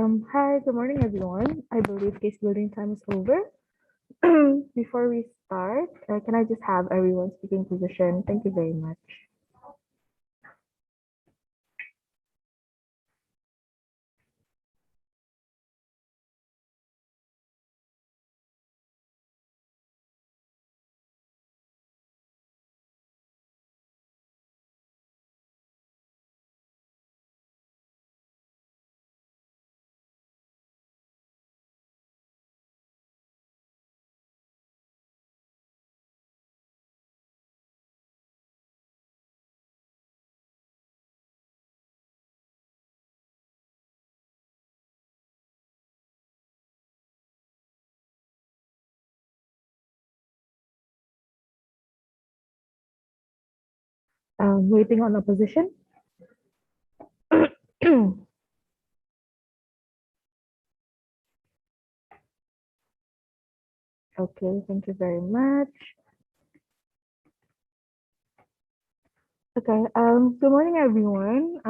Hi, good morning, everyone. I believe case building time is over. Before we start, can I just have everyone speaking position? Thank you very much. Waiting on opposition. Okay, thank you very much. Okay, good morning, everyone.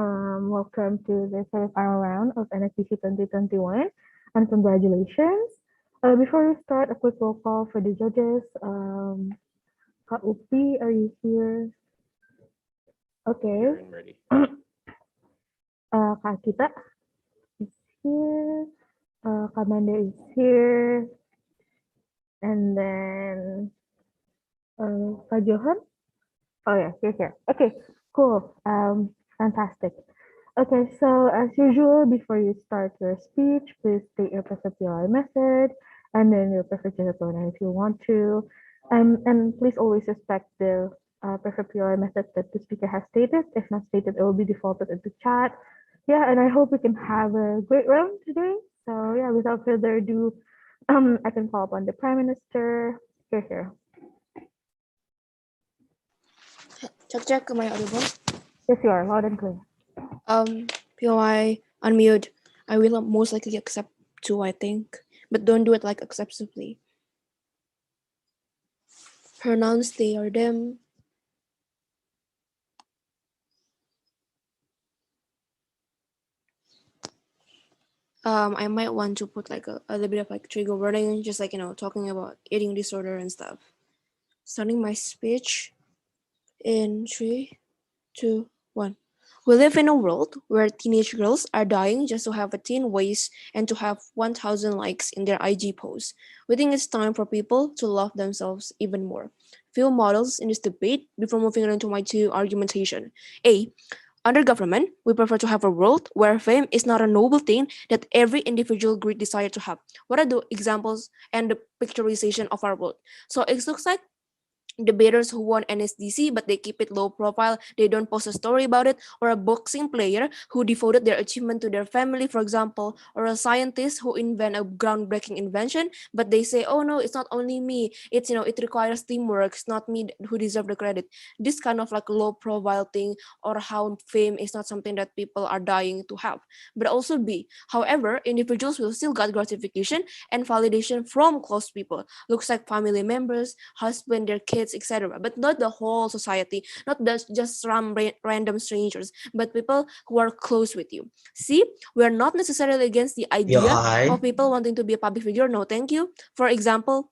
Welcome to the semifinal round of NSDC 2021, and congratulations. Before we start, a quick roll call for the judges. Kak Upi, are you here? Okay. Ready. Kak Kita is here. Kamanda is here. And then Kak Johan. Oh yeah, you're here. Okay, cool. Fantastic. Okay, so as usual, before you start your speech, please state your preferred PLI method and then your preferred gender pronoun if you want to. And please always respect the preferred PLI method that the speaker has stated. If not stated, it will be defaulted into chat. Yeah, and I hope we can have a great round today. So yeah, without further ado, I can call upon the Prime Minister. Here. Check, am I audible? Yes, you are, loud and clear. POI, unmute. I will most likely accept 2, I think. But don't do it like excessively. Pronounce they or them. I might want to put like a little bit of like trigger warning, just like, talking about eating disorder and stuff. Starting my speech in 3, 2, 1. We live in a world where teenage girls are dying just to have a teen waist and to have 1,000 likes in their IG posts. We think it's time for people to love themselves even more. Few models in this debate before moving on to my 2 argumentation. A. Under government, we prefer to have a world where fame is not a noble thing that every individual great desire to have. What are the examples and the picturization of our world? So it looks like debaters who won NSDC but they keep it low profile, they don't post a story about it, or a boxing player who devoted their achievement to their family, for example, or a scientist who invent a groundbreaking invention but they say, oh no, it's not only me, it's it requires teamwork, it's not me who deserve the credit. This kind of like low profile thing, or how fame is not something that people are dying to have. But also B, however, individuals will still get gratification and validation from close people, looks like family members, husband, their kids, etc. But not the whole society, not just some random strangers, but people who are close with you. See, we're not necessarily against the idea of people wanting to be a public figure. No, thank you. For example,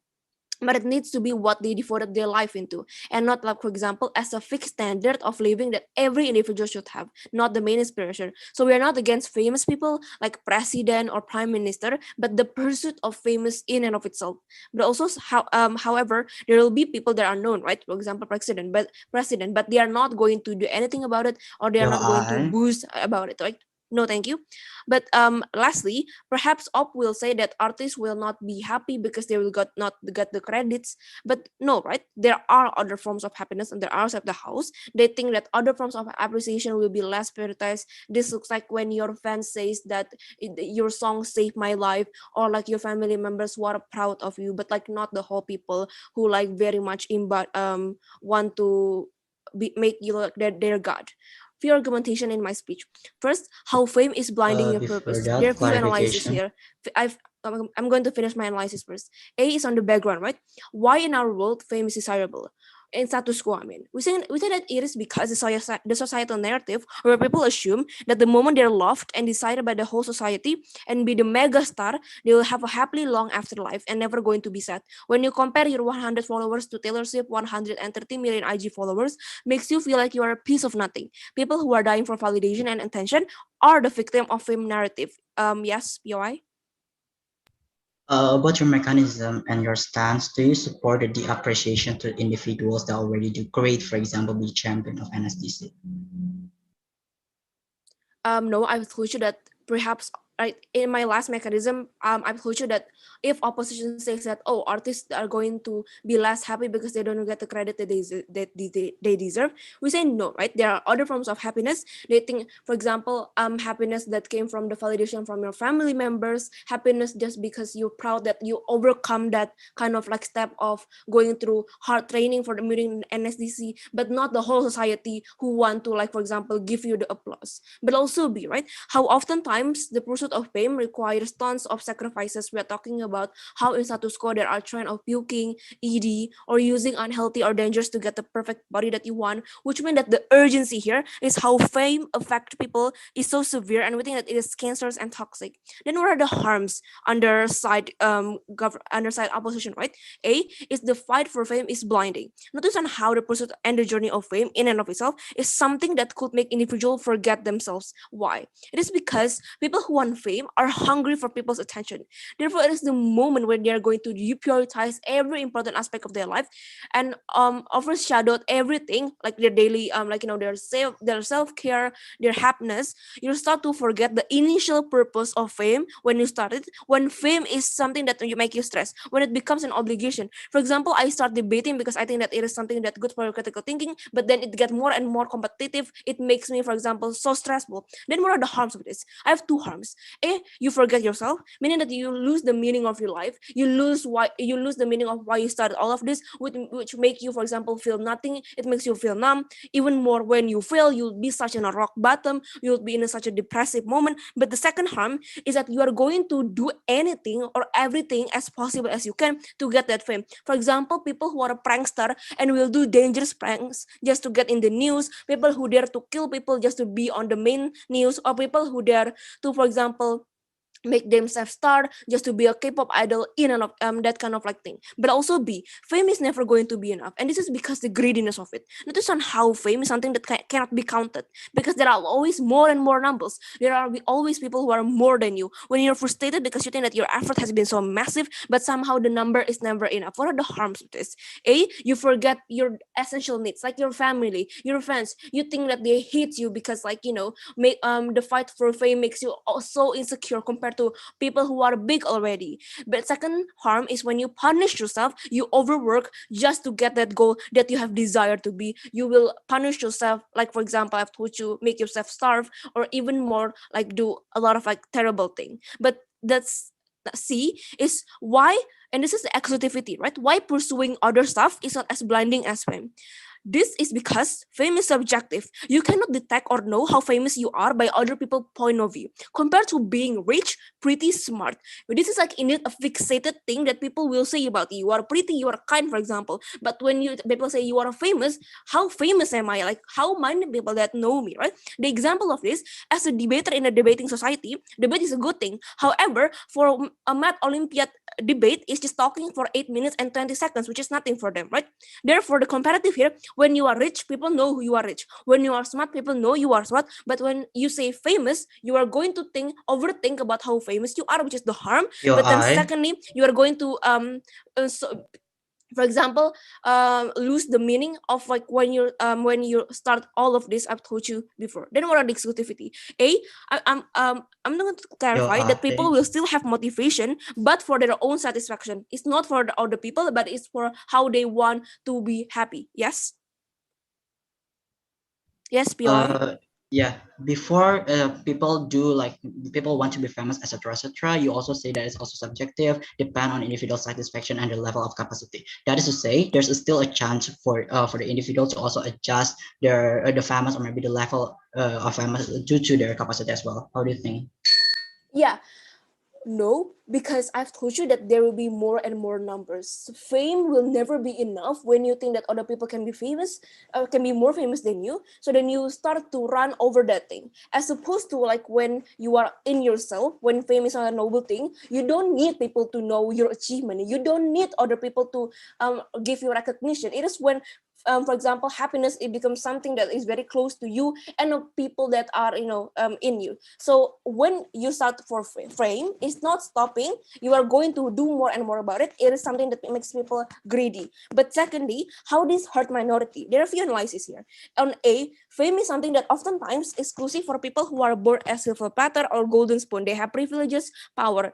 but it needs to be what they devoted their life into, and not like, for example, as a fixed standard of living that every individual should have, not the main inspiration. So we are not against famous people like president or prime minister, but the pursuit of famous in and of itself. But also however, there will be people that are known, right? For example, president, but they are not going to do anything about it, or they are not going to boost about it, right? No, thank you. But lastly, perhaps Op will say that artists will not be happy because they will not get the credits. But no, right? There are other forms of happiness and there are outside the house. They think that other forms of appreciation will be less prioritized. This looks like when your fan says that your song saved my life, or like your family members were proud of you, but like not the whole people who like very much want to make you like their god. Few argumentation in my speech. First, how fame is blinding your purpose. There are few analyses here. I'm going to finish my analysis first. A is on the background, right? Why in our world fame is desirable? in status quo. I mean, we say that it is because the societal narrative where people assume that the moment they're loved and decided by the whole society and be the mega star, they will have a happily long afterlife and never going to be sad. When you compare your 100 followers to Taylor Swift 130 million IG followers, makes you feel like you are a piece of nothing. People who are dying for validation and attention are the victim of fame narrative. Yes, POI. About your mechanism and your stance, do you support the appreciation to individuals that already do great, for example, be champion of NSDC? No, I told you that perhaps right in my last mechanism, I told you that if opposition says that artists are going to be less happy because they don't get the credit that they deserve, we say no, right? There are other forms of happiness. They think, for example, happiness that came from the validation from your family members, happiness just because you're proud that you overcome that kind of like step of going through hard training for the meeting NSDC, but not the whole society who want to, like, for example, give you the applause. But also be right how oftentimes the pursuit of fame requires tons of sacrifices. We are talking about how in status quo there are trend of puking, ED, or using unhealthy or dangerous to get the perfect body that you want, which means that the urgency here is how fame affect people is so severe, and we think that it is cancerous and toxic. Then what are the harms under side under side opposition, right? A is the fight for fame is blinding. Notice on how the pursuit and the journey of fame in and of itself is something that could make individuals forget themselves. Why? It is because people who want fame are hungry for people's attention. Therefore, it is the moment when they are going to deprioritize every important aspect of their life and overshadowed everything like their daily their self-care, their happiness. You start to forget the initial purpose of fame when you started. When fame is something that you make you stress, when it becomes an obligation. For example, I start debating because I think that it is something that good for critical thinking, but then it gets more and more competitive. It makes me, for example, so stressful. Then what are the harms of this? I have two harms. A, you forget yourself, meaning that you lose the meaning of your life. You lose the meaning of why you started all of this, which make you, for example, feel nothing. It makes you feel numb. Even more when you fail, you'll be such in a rock bottom. You'll be in such a depressive moment. But the second harm is that you are going to do anything or everything as possible as you can to get that fame. For example, people who are a prankster and will do dangerous pranks just to get in the news, people who dare to kill people just to be on the main news, or people who dare to, for example, make themselves star just to be a K-pop idol in and of that kind of like thing. But also B, fame is never going to be enough, and this is because the greediness of it. Notice on how fame is something that cannot be counted because there are always more and more numbers. There are always people who are more than you. When you're frustrated because you think that your effort has been so massive, but somehow the number is never enough. What are the harms of this? A, you forget your essential needs like your family, your friends. You think that they hate you because the fight for fame makes you so insecure compared to people who are big already. But second harm is when you punish yourself, you overwork just to get that goal that you have desired to be. You will punish yourself, like for example, I've told you, make yourself starve, or even more like do a lot of like terrible thing. But that's C is why, and this is the exclusivity, right? Why pursuing other stuff is not as blinding as fame. This is because fame is subjective. You cannot detect or know how famous you are by other people's point of view. Compared to being rich, pretty, smart. But this is like indeed a fixated thing that people will say about you. You are pretty, you are kind, for example. But when people say you are famous, how famous am I? Like how many people that know me, right? The example of this, as a debater in a debating society, debate is a good thing. However, for a math Olympiad debate is just talking for 8 minutes and 20 seconds, which is nothing for them, right? Therefore, the comparative here, when you are rich, people know who you are rich. When you are smart, people know you are smart. But when you say famous, you are going to overthink about how famous you are, which is the harm. Your But then eye. secondly, you are going to for example, lose the meaning of like when you start all of this I've told you before. Then what are the exclusivity? I'm going to Your clarify that people eye. will still have motivation, but for their own satisfaction. It's not for the other people, but it's for how they want to be happy. Yes. Yes, POI. Uh, yeah. Before people want to be famous, etc., etc. You also say that it's also subjective, depend on individual satisfaction and the level of capacity. That is to say, there's still a chance for the individual to also adjust their the famous or maybe the level of famous due to their capacity as well. How do you think? Yeah. No, because I've told you that there will be more and more numbers. Fame will never be enough when you think that other people can be famous, can be more famous than you. So then you start to run over that thing, as opposed to like when you are in yourself, when fame is not a noble thing, you don't need people to know your achievement. You don't need other people to give you recognition. It is when for example, happiness, it becomes something that is very close to you and the people that are in you. So when you start for fame, it's not stopping. You are going to do more and more about it. It is something that makes people greedy. But secondly, how this hurt minority? There are a few analyses here. On A, fame is something that oftentimes exclusive for people who are born as silver platter or golden spoon. They have privileges, power.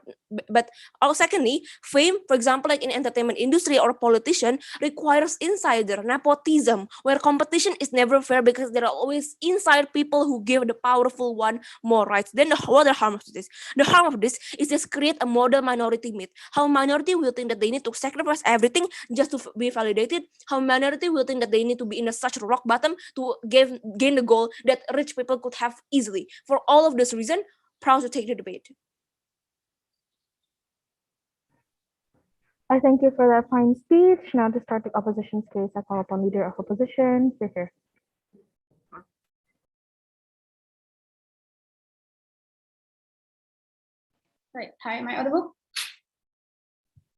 But secondly, fame, for example, like in entertainment industry or politician, requires insider nepotism, where competition is never fair because there are always inside people who give the powerful one more rights. Then what the harm of this? The harm of this is just create a model minority myth. How minority will think that they need to sacrifice everything just to be validated. How minority will think that they need to be in a such rock bottom to gain the goal that rich people could have easily. For all of this reason, proud to take the debate. I thank you for that fine speech. Now to start the opposition's case, I call upon leader of opposition. Here. Right. Hi, am I audible?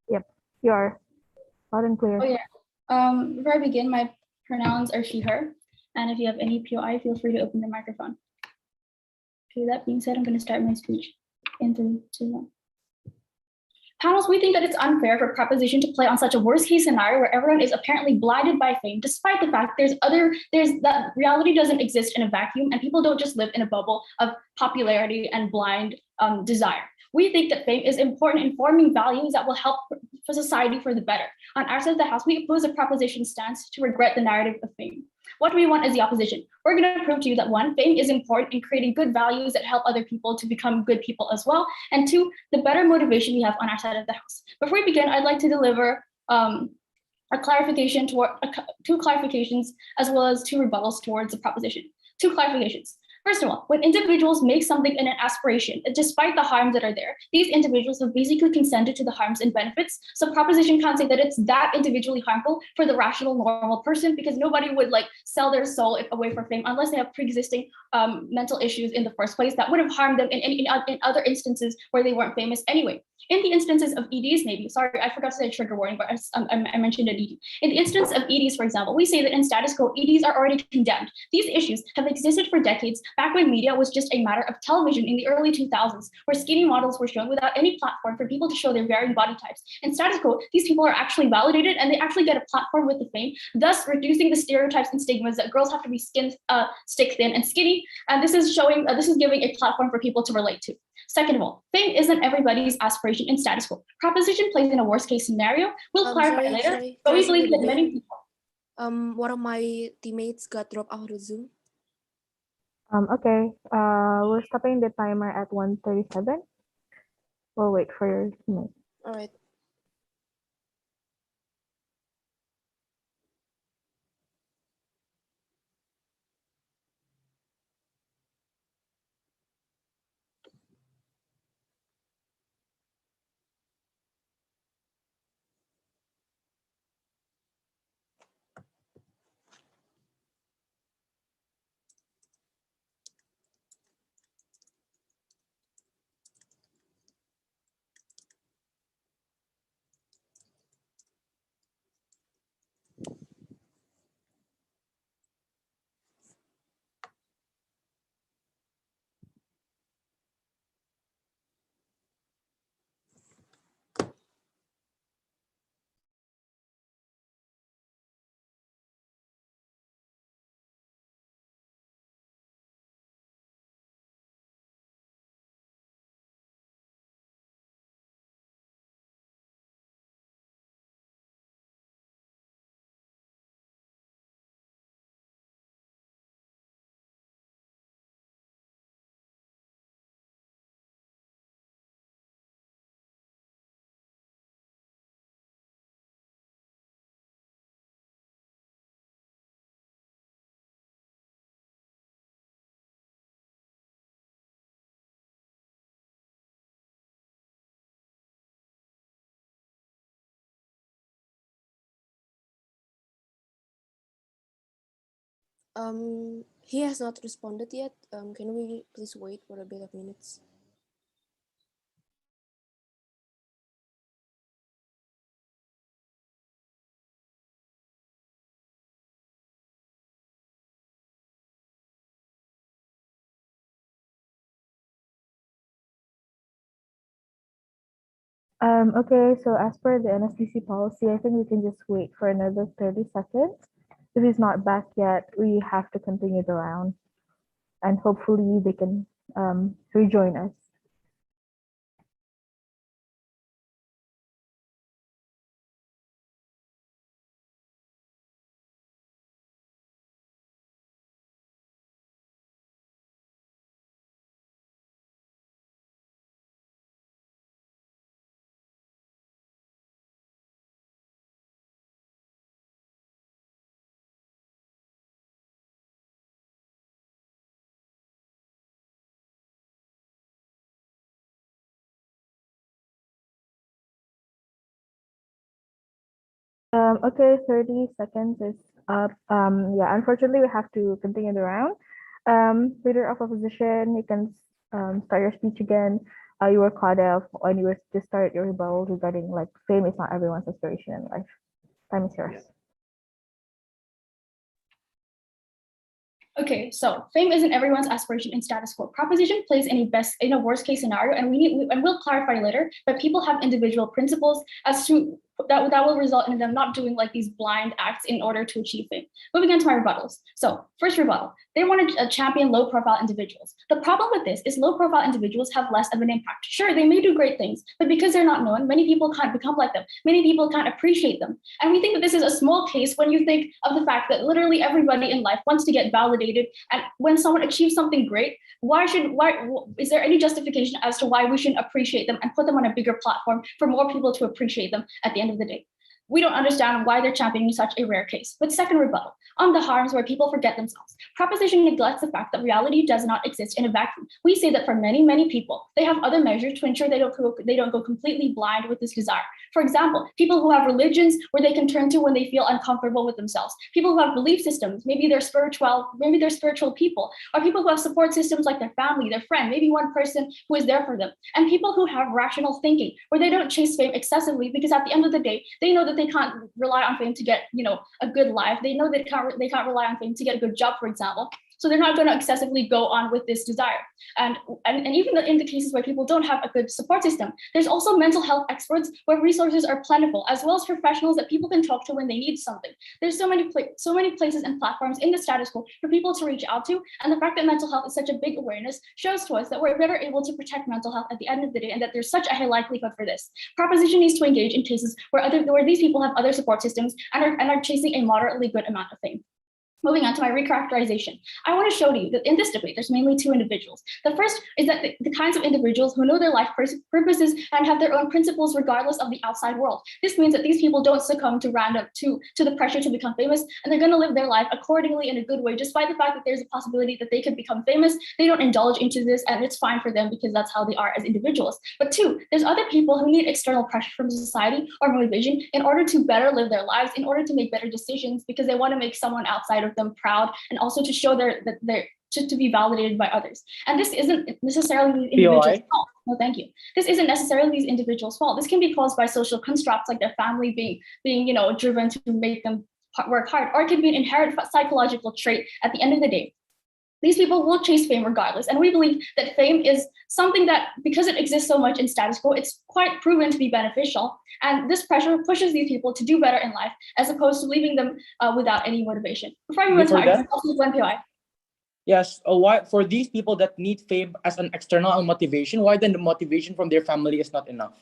Yep, you are loud and clear. Oh yeah. Before I begin, my pronouns are she, her. And if you have any POI, feel free to open the microphone. Okay, that being said, I'm going to start my speech in 3, 2, 1. Panels, we think that it's unfair for proposition to play on such a worst case scenario where everyone is apparently blinded by fame, despite the fact there's that reality doesn't exist in a vacuum and people don't just live in a bubble of popularity and blind desire. We think that fame is important in forming values that will help for society for the better. On our side of the house, we oppose a proposition stance to regret the narrative of fame. What we want is the opposition. We're going to prove to you that 1, fame is important in creating good values that help other people to become good people as well. And 2, the better motivation we have on our side of the house. Before we begin, I'd like to deliver a clarification toward 2 clarifications as well as 2 rebuttals towards the proposition. 2 clarifications. First of all, when individuals make something in an aspiration, despite the harms that are there, these individuals have basically consented to the harms and benefits. So proposition can't say that it's that individually harmful for the rational, normal person, because nobody would like sell their soul away for fame unless they have pre-existing mental issues in the first place that would have harmed them in other instances where they weren't famous anyway. In the instances of EDs, maybe, sorry, I forgot to say trigger warning, but I mentioned an ED. In the instance of EDs, for example, we say that in status quo, EDs are already condemned. These issues have existed for decades, back when media was just a matter of television in the early 2000s, where skinny models were shown without any platform for people to show their varying body types. In status quo, these people are actually validated and they actually get a platform with the fame, thus reducing the stereotypes and stigmas that girls have to be stick thin and skinny. And this is giving a platform for people to relate to. Second of all, fame isn't everybody's aspiration in status quo. Proposition plays in a worst case scenario. We'll clarify later, but we believe that many people. One of my teammates got dropped out of Zoom. Okay. We're stopping the timer at 1:37. We'll wait for your teammate. All right. He has not responded yet. Can we please wait for a bit of minutes? Okay, so as per the NSDC policy, I think we can just wait for another 30 seconds. If he's not back yet, we have to continue the round, and hopefully they can rejoin us. Okay, 30 seconds is up. Yeah, unfortunately, we have to continue the round. Leader of opposition, you can start your speech again. You were cut off when you were just started your rebuttal regarding like fame is not everyone's aspiration in life. Time is yours. Okay, so fame isn't everyone's aspiration in status quo. Proposition plays in a worst case scenario, and we'll clarify later. But people have individual principles as to that will result in them not doing like these blind acts in order to achieve fame. Moving on to my rebuttals. So first rebuttal, they want to champion low profile individuals. The problem with this is low profile individuals have less of an impact. Sure, they may do great things, but because they're not known, many people can't become like them. Many people can't appreciate them. And we think that this is a small case when you think of the fact that literally everybody in life wants to get validated. And when someone achieves something great, why is there any justification as to why we shouldn't appreciate them and put them on a bigger platform for more people to appreciate them at the end of the day? We don't understand why they're championing such a rare case. But second rebuttal, on the harms where people forget themselves. Proposition neglects the fact that reality does not exist in a vacuum. We say that for many, many people, they have other measures to ensure they don't go completely blind with this desire. For example, people who have religions where they can turn to when they feel uncomfortable with themselves. People who have belief systems, maybe they're spiritual people, or people who have support systems like their family, their friend, maybe one person who is there for them. And people who have rational thinking, where they don't chase fame excessively because at the end of the day, they know that they can't rely on fame to get, a good life. They know they can't rely on fame to get a good job, for example. So they're not going to excessively go on with this desire. And even in the cases where people don't have a good support system, there's also mental health experts where resources are plentiful, as well as professionals that people can talk to when they need something. There's so many places and platforms in the status quo for people to reach out to. And the fact that mental health is such a big awareness shows to us that we're better able to protect mental health at the end of the day, and that there's such a high likelihood for this. Proposition needs to engage in cases where these people have other support systems and are chasing a moderately good amount of fame. Moving on to my recharacterization, I want to show to you that in this debate, there's mainly two individuals. The first is that the kinds of individuals who know their life purposes and have their own principles regardless of the outside world. This means that these people don't succumb to the pressure to become famous, and they're going to live their life accordingly in a good way, despite the fact that there's a possibility that they could become famous. They don't indulge into this, and it's fine for them because that's how they are as individuals. But two, there's other people who need external pressure from society or motivation in order to better live their lives, in order to make better decisions, because they want to make someone outside of them proud, and also to show to be validated by others. And this isn't necessarily these individuals' fault. No, thank you. This isn't necessarily these individuals' fault. This can be caused by social constructs like their family being driven to make them work hard, or it can be an inherent psychological trait at the end of the day. These people will chase fame regardless. And we believe that fame is something that, because it exists so much in status quo, it's quite proven to be beneficial. And this pressure pushes these people to do better in life, as opposed to leaving them without any motivation. Before I move on to my POI. Yes, why for these people that need fame as an external motivation, why then the motivation from their family is not enough?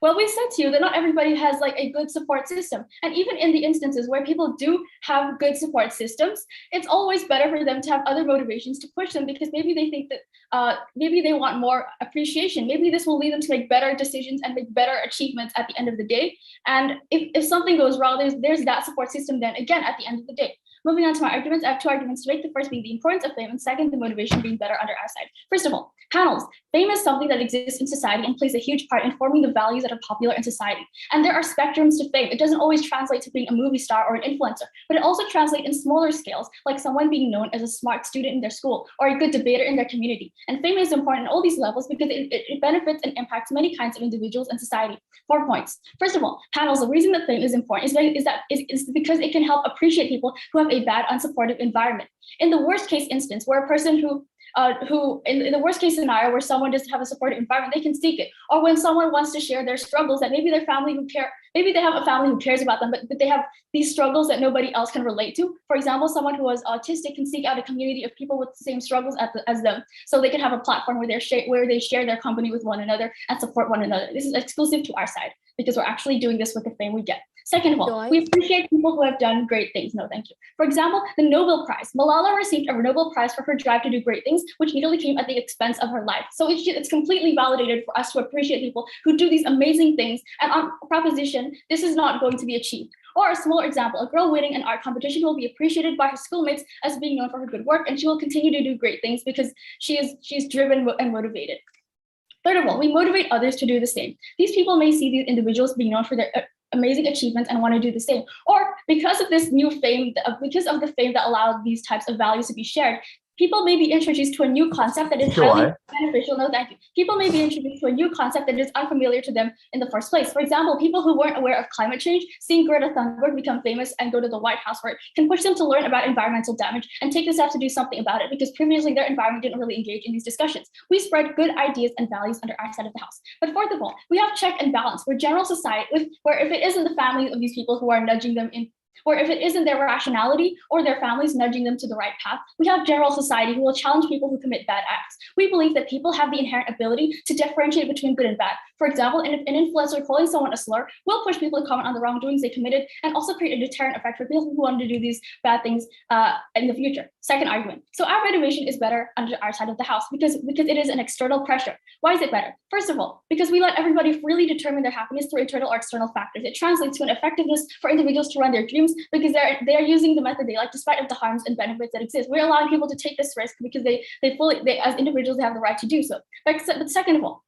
Well, we said to you that not everybody has like a good support system. And even in the instances where people do have good support systems, it's always better for them to have other motivations to push them, because maybe they think that maybe they want more appreciation. Maybe this will lead them to make better decisions and make better achievements at the end of the day. And if something goes wrong, there's that support system then again at the end of the day. Moving on to my arguments, I have two arguments to make. The first being the importance of fame, and second, the motivation being better under our side. First of all, panels. Fame is something that exists in society and plays a huge part in forming the values that are popular in society. And there are spectrums to fame. It doesn't always translate to being a movie star or an influencer, but it also translates in smaller scales, like someone being known as a smart student in their school or a good debater in their community. And fame is important at all these levels because it benefits and impacts many kinds of individuals and society. 4 points. First of all, panels, the reason that fame is important is because it can help appreciate people who have a bad, unsupportive environment. In the worst case instance, where a person who in the worst case scenario where someone doesn't have a supportive environment, they can seek it. Or when someone wants to share their struggles that maybe their family maybe they have a family who cares about them, but they have these struggles that nobody else can relate to. For example, someone who is autistic can seek out a community of people with the same struggles as them, so they can have a platform where they share their company with one another and support one another. This is exclusive to our side because we're actually doing this with the fame we get. Second of all, we appreciate people who have done great things. No, thank you. For example, the Nobel Prize. Malala received a Nobel Prize for her drive to do great things, which nearly came at the expense of her life. So it's completely validated for us to appreciate people who do these amazing things. And on proposition, this is not going to be achieved. Or a smaller example, a girl winning an art competition will be appreciated by her schoolmates as being known for her good work, and she will continue to do great things because she's driven and motivated. Third of all, we motivate others to do the same. These people may see these individuals being known for their amazing achievements and want to do the same. Or because of this new fame, because of the fame that allowed these types of values to be shared, people may be introduced to a new concept that is highly beneficial. No, thank you. People may be introduced to a new concept that is unfamiliar to them in the first place. For example, people who weren't aware of climate change, seeing Greta Thunberg become famous and go to the White House work can push them to learn about environmental damage and take the steps to do something about it because previously their environment didn't really engage in these discussions. We spread good ideas and values under our side of the house. But fourth of all, we have check and balance where general society, where if it isn't the families of these people who are nudging them in, or if it isn't their rationality or their families nudging them to the right path, we have general society who will challenge people who commit bad acts. We believe that people have the inherent ability to differentiate between good and bad. For example, an influencer calling someone a slur will push people to comment on the wrongdoings they committed and also create a deterrent effect for people who want to do these bad things in the future. Second argument. So our motivation is better under our side of the house because it is an external pressure. Why is it better? First of all, because we let everybody freely determine their happiness through internal or external factors. It translates to an effectiveness for individuals to run their dreams because they're using the method they like despite of the harms and benefits that exist. We're allowing people to take this risk because they as individuals they have the right to do so. But second of all,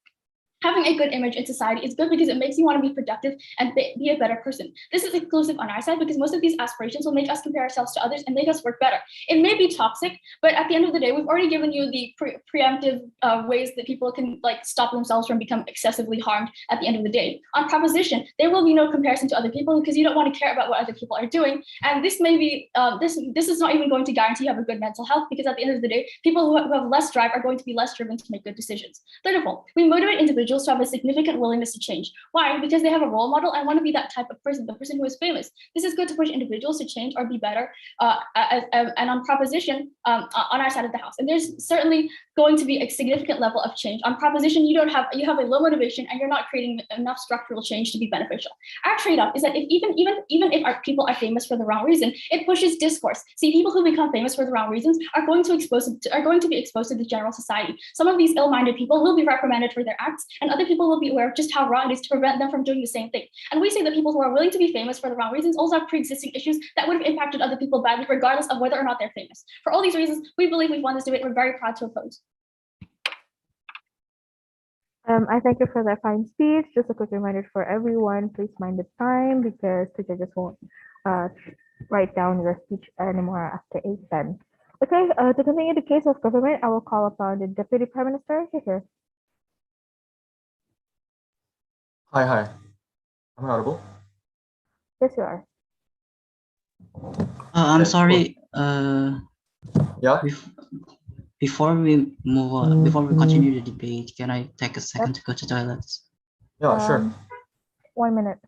having a good image in society is good because it makes you want to be productive and be a better person. This is exclusive on our side because most of these aspirations will make us compare ourselves to others and make us work better. It may be toxic, but at the end of the day, we've already given you the preemptive ways that people can stop themselves from becoming excessively harmed at the end of the day. On proposition, there will be no comparison to other people because you don't want to care about what other people are doing. And this may be, this is not even going to guarantee you have a good mental health because at the end of the day, people who have less drive are going to be less driven to make good decisions. Third of all, we motivate individuals to have a significant willingness to change. Why? Because they have a role model and want to be that type of person, the person who is famous. This is good to push individuals to change or be better. And on proposition, on our side of the house. And there's certainly going to be a significant level of change. On proposition, you have a low motivation and you're not creating enough structural change to be beneficial. Our trade-off is that if even if our people are famous for the wrong reason, it pushes discourse. See, people who become famous for the wrong reasons are going to be exposed to the general society. Some of these ill-minded people will be reprimanded for their acts, and other people will be aware of just how wrong it is to prevent them from doing the same thing. And we say that people who are willing to be famous for the wrong reasons also have pre-existing issues that would have impacted other people badly, regardless of whether or not they're famous. For all these reasons, we believe we've won this debate. We're very proud to oppose. I thank you for that fine speech. Just a quick reminder for everyone, please mind the time because the judges won't write down your speech anymore after 8:10. Okay, to continue the case of government, I will call upon the Deputy Prime Minister here. Hi. Am I audible? Yes, you are. I'm Okay, sorry. Yeah. Before we move on, before we continue the debate, can I take a second to go to toilets? Yeah, sure. 1 minute.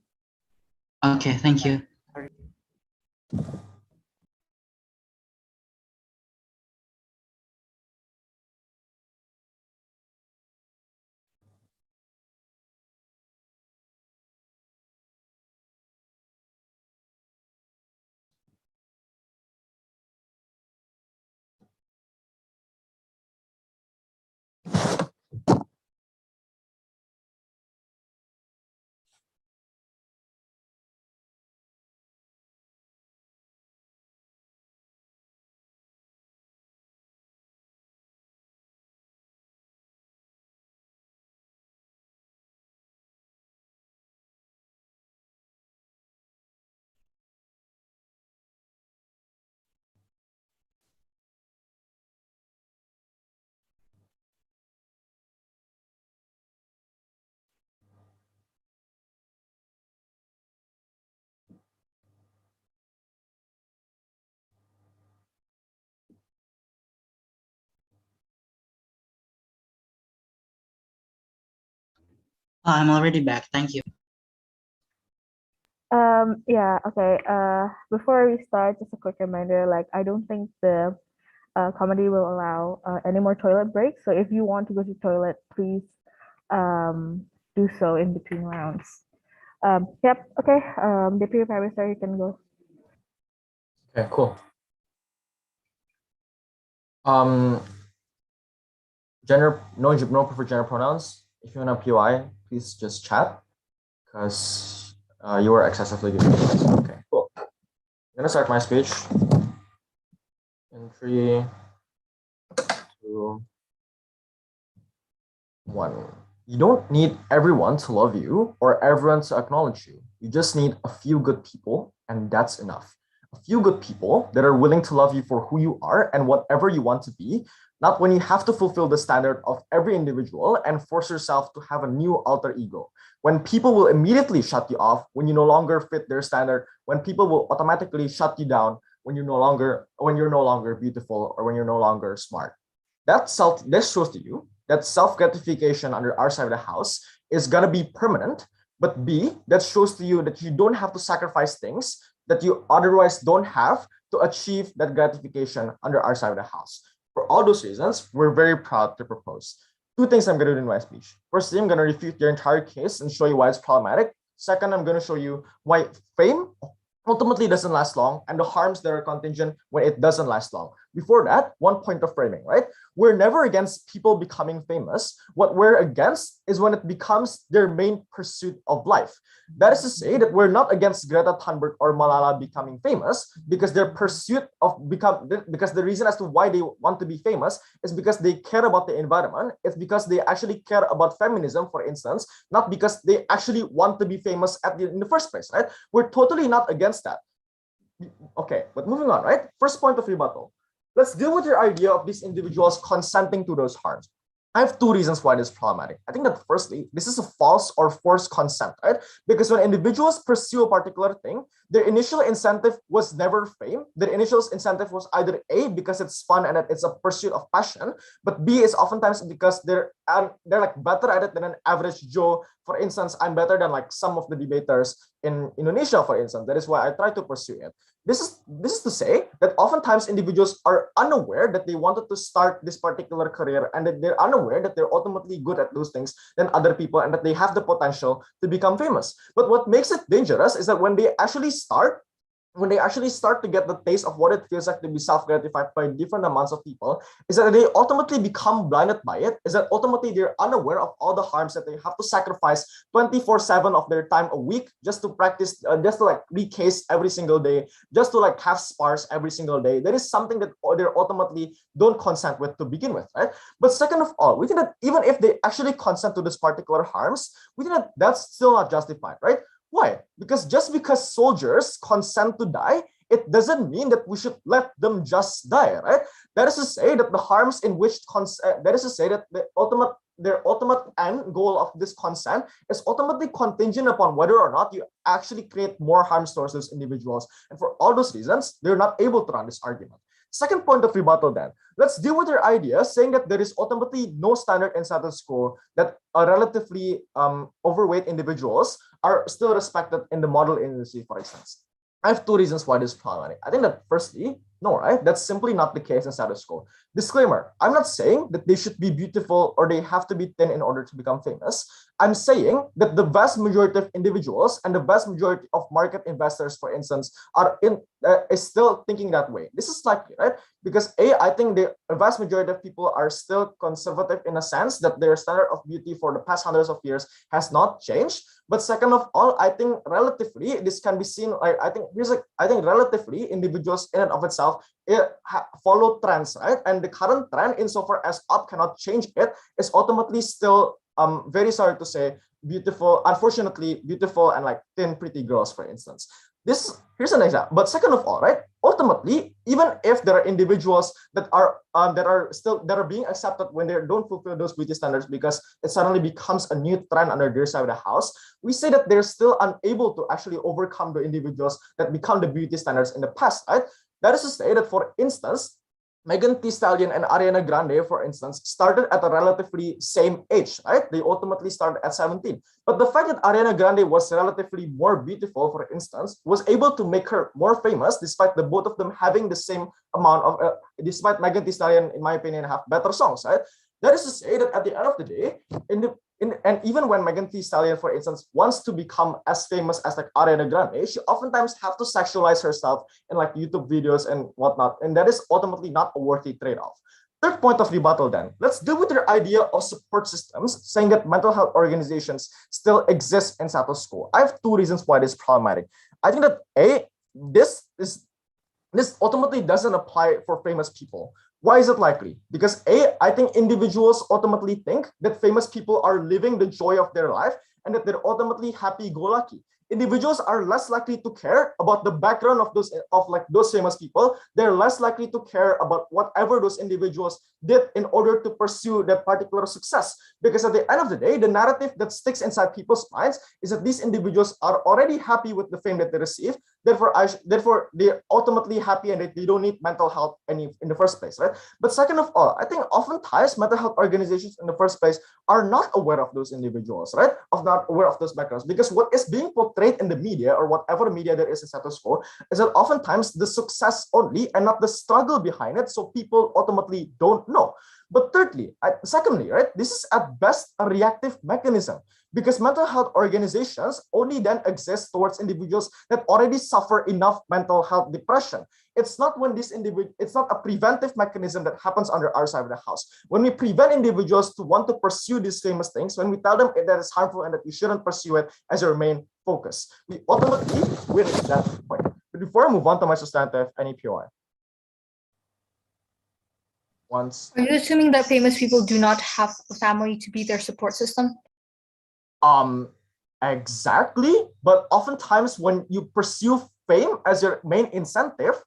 Okay, thank you. I'm already back. Thank you. Yeah, okay. Before we start, just a quick reminder, like I don't think the comedy will allow any more toilet breaks. So if you want to go to the toilet, please do so in between rounds. Yep, okay. Deputy Prime Minister, you can go. Okay, cool. Um, no preferred gender pronouns. If you want a POI, please just chat because you were excessively giving advice. Okay, cool. I'm gonna start my speech in 3, 2, 1. You don't need everyone to love you or everyone to acknowledge you. You just need a few good people, and that's enough. A few good people that are willing to love you for who you are and whatever you want to be, not when you have to fulfill the standard of every individual and force yourself to have a new alter ego. When people will immediately shut you off when you no longer fit their standard, when people will automatically shut you down when you're no longer beautiful or when you're no longer smart. This shows to you that self-gratification under our side of the house is gonna be permanent, but B, that shows to you that you don't have to sacrifice things that you otherwise don't have to achieve that gratification under our side of the house. For all those reasons, we're very proud to propose. 2 things I'm gonna do in my speech. Firstly, I'm gonna refute your entire case and show you why it's problematic. Second, I'm gonna show you why fame ultimately doesn't last long and the harms that are contingent when it doesn't last long. Before that, 1 point of framing, right? We're never against people becoming famous. What we're against is when it becomes their main pursuit of life. That is to say that we're not against Greta Thunberg or Malala becoming famous because their pursuit of because the reason as to why they want to be famous is because they care about the environment. It's because they actually care about feminism, for instance, not because they actually want to be famous in the first place, right? We're totally not against that. Okay, but moving on, right? First point of rebuttal. Let's deal with your idea of these individuals consenting to those harms. I have 2 reasons why this is problematic. I think that firstly, this is a false or forced consent, right? Because when individuals pursue a particular thing, their initial incentive was never fame. Their initial incentive was either A, because it's fun and it's a pursuit of passion, but B is oftentimes because they're like better at it than an average Joe. For instance, I'm better than like some of the debaters in Indonesia, for instance. That is why I try to pursue it. This is to say that oftentimes individuals are unaware that they wanted to start this particular career and that they're unaware that they're ultimately good at those things than other people and that they have the potential to become famous. But what makes it dangerous is that when they actually start to get the taste of what it feels like to be self-gratified by different amounts of people, is that they ultimately become blinded by it, is that ultimately they're unaware of all the harms that they have to sacrifice 24/7 of their time a week just to practice, just to like recase every single day, just to like have spars every single day. That is something that they ultimately don't consent with to begin with, right? But second of all, we think that even if they actually consent to this particular harms, we think that that's still not justified, right? Why? Because just because soldiers consent to die, it doesn't mean that we should let them just die, right? That is to say that the harms in which that is to say that their ultimate end goal of this consent is ultimately contingent upon whether or not you actually create more harms towards those individuals. And for all those reasons, they're not able to run this argument. Second point of rebuttal then. Let's deal with your idea saying that there is ultimately no standard in status quo that relatively overweight individuals are still respected in the model industry, for instance. I have 2 reasons why this is problematic. I think that firstly, no, right? That's simply not the case in status quo. Disclaimer, I'm not saying that they should be beautiful or they have to be thin in order to become famous. I'm saying that the vast majority of individuals and the vast majority of market investors, for instance, is still thinking that way. This is likely, right? Because I think the vast majority of people are still conservative in a sense that their standard of beauty for the past hundreds of years has not changed. But second of all, I think relatively this can be seen. I think relatively individuals in and of itself follow trends, right? And the current trend, insofar as up cannot change it, is ultimately still very sorry to say beautiful, unfortunately beautiful and like thin pretty girls, for instance. Here's an example. But second of all, right? Ultimately, even if there are individuals that are being accepted when they don't fulfill those beauty standards because it suddenly becomes a new trend under their side of the house, we say that they're still unable to actually overcome the individuals that become the beauty standards in the past, right? That is to say that, for instance, Megan Thee Stallion and Ariana Grande, for instance, started at a relatively same age, right? They ultimately started at 17. But the fact that Ariana Grande was relatively more beautiful, for instance, was able to make her more famous despite the both of them having the same amount of, despite Megan Thee Stallion, in my opinion, have better songs, right? That is to say that at the end of the day, and even when Megan Thee Stallion, for instance, wants to become as famous as like Ariana Grande, she oftentimes have to sexualize herself in like YouTube videos and whatnot, and that is ultimately not a worthy trade-off. Third point of rebuttal then, let's deal with your idea of support systems, saying that mental health organizations still exist in status quo. I have two reasons why this is problematic. I think that this ultimately doesn't apply for famous people. Why is it likely? Because I think individuals ultimately think that famous people are living the joy of their life and that they're ultimately happy-go-lucky. Individuals are less likely to care about the background of those famous people. They're less likely to care about whatever those individuals did in order to pursue that particular success. Because at the end of the day, the narrative that sticks inside people's minds is that these individuals are already happy with the fame that they receive. Therefore, they're ultimately happy and they don't need mental health in the first place, right? But second of all, I think oftentimes mental health organizations in the first place are not aware of those individuals, right? Of not aware of those backgrounds, because what is being portrayed in the media or whatever media there is in status quo is that oftentimes the success only and not the struggle behind it, so people ultimately don't know. But secondly, right, this is at best a reactive mechanism because mental health organizations only then exist towards individuals that already suffer enough mental health depression. It's not it's not a preventive mechanism that happens under our side of the house. When we prevent individuals to want to pursue these famous things, when we tell them that it's harmful and that you shouldn't pursue it as your main focus, we ultimately win that point. But before I move on to my substantive, any POI? Are you assuming that famous people do not have a family to be their support system? Exactly. But oftentimes when you pursue fame as your main incentive,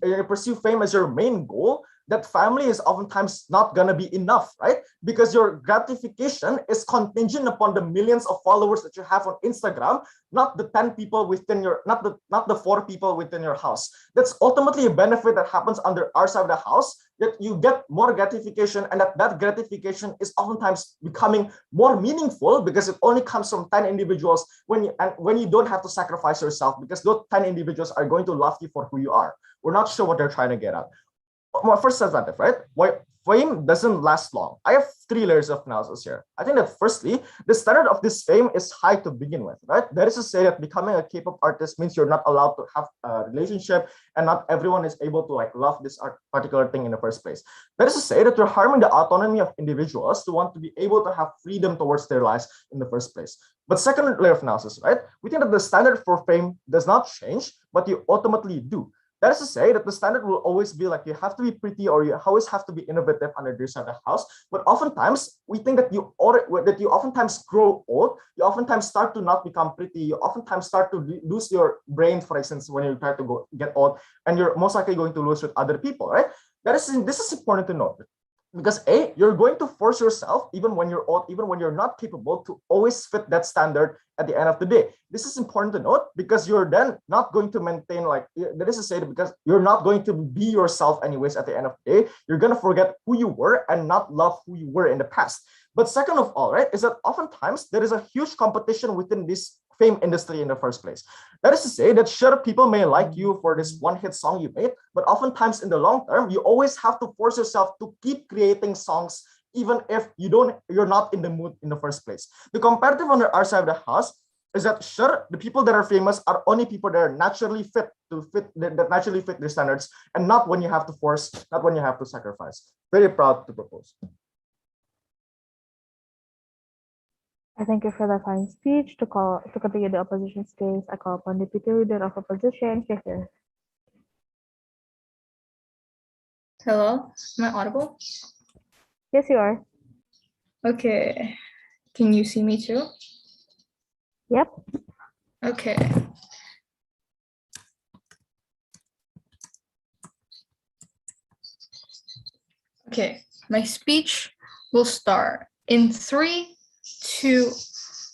you pursue fame as your main goal, that family is oftentimes not gonna be enough, right? Because your gratification is contingent upon the millions of followers that you have on Instagram, not the 10 people within your, not the 4 people within your house. That's ultimately a benefit that happens under our side of the house, that you get more gratification, and that gratification is oftentimes becoming more meaningful because it only comes from 10 individuals when you don't have to sacrifice yourself, because those 10 individuals are going to love you for who you are. We're not sure what they're trying to get at. My first substantive, right? Why fame doesn't last long. I have 3 layers of analysis here. I think that firstly, the standard of this fame is high to begin with, right? That is to say that becoming a K-pop artist means you're not allowed to have a relationship, and not everyone is able to like love this particular thing in the first place. That is to say that you're harming the autonomy of individuals to want to be able to have freedom towards their lives in the first place. But second layer of analysis, right? We think that the standard for fame does not change, but you ultimately do. That is to say that the standard will always be like you have to be pretty or you always have to be innovative under this side of the house. But oftentimes we think that you oftentimes grow old. You oftentimes start to not become pretty. You oftentimes start to lose your brain, for instance, when you try to get old, and you're most likely going to lose with other people, right? This is important to note. Because you're going to force yourself, even when you're old, even when you're not capable, to always fit that standard at the end of the day. This is important to note because you're then not going to maintain that is to say that because you're not going to be yourself anyways at the end of the day. You're going to forget who you were and not love who you were in the past. But second of all, right, is that oftentimes there is a huge competition within this fame industry in the first place. That is to say that sure, people may like you for this one hit song you made, but oftentimes in the long term, you always have to force yourself to keep creating songs, even if you're not in the mood in the first place. The comparative on our side of the house is that sure, the people that are famous are only people that are naturally fit that naturally fit their standards, and not when you have to force, not when you have to sacrifice. Very proud to propose. I thank you for the fine speech. To continue the opposition's case, I call upon Deputy Leader of Opposition, Shahir. Hello, am I audible? Yes, you are. Okay, can you see me too? Yep. Okay. Okay, my speech will start in 3, 2,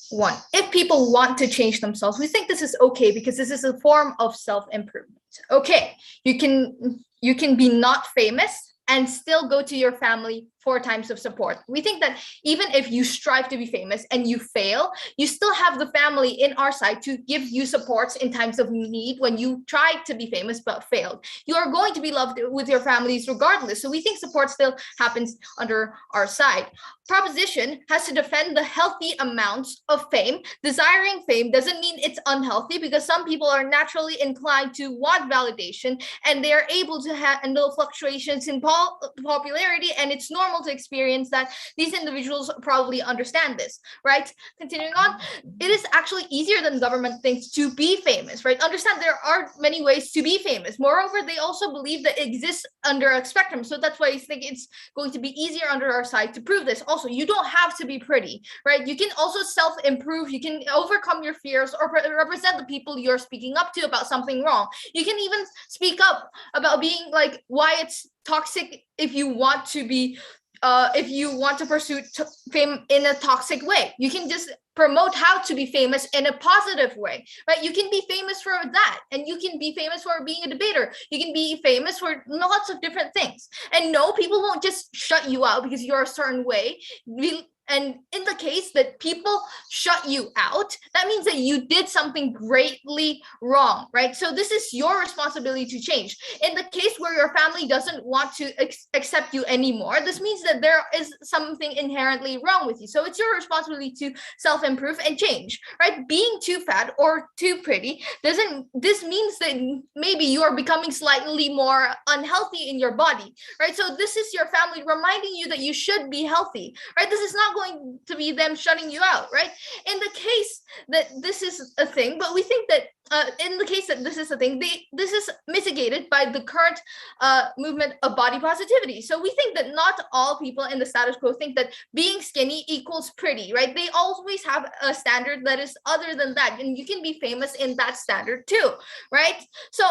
one, if people want to change themselves, we think this is okay because this is a form of self-improvement. Okay, you can be not famous and still go to your family 4 times of support. We think that even if you strive to be famous and you fail, you still have the family in our side to give you supports in times of need when you tried to be famous but failed. You are going to be loved with your families regardless. So we think support still happens under our side. Proposition has to defend the healthy amounts of fame. Desiring fame doesn't mean it's unhealthy, because some people are naturally inclined to want validation and they are able to handle fluctuations in popularity, and it's normal to experience that. These individuals probably understand this, right? Continuing on, it is actually easier than government thinks to be famous, right? Understand there are many ways to be famous. Moreover, they also believe that it exists under a spectrum. So that's why I think it's going to be easier under our side to prove this. Also, you don't have to be pretty, right? You can also self-improve. You can overcome your fears or represent the people you're speaking up to about something wrong. You can even speak up about being like why it's toxic if you want to be if you want to pursue fame in a toxic way. You can just promote how to be famous in a positive way, right? You can be famous for that, and you can be famous for being a debater. You can be famous for lots of different things. And no, people won't just shut you out because you're a certain way. And in the case that people shut you out, that means that you did something greatly wrong, right? So this is your responsibility to change. In the case where your family doesn't want to accept you anymore, this means that there is something inherently wrong with you. So it's your responsibility to self-improve and change, right? Being too fat or too pretty this means that maybe you are becoming slightly more unhealthy in your body, right? So this is your family reminding you that you should be healthy, right? This is not going to be them shutting you out, right? In the case that this is a thing, but we think that in the case that this is a thing, this is mitigated by the current movement of body positivity. So we think that not all people in the status quo think that being skinny equals pretty, right? They always have a standard that is other than that, and you can be famous in that standard too, right? So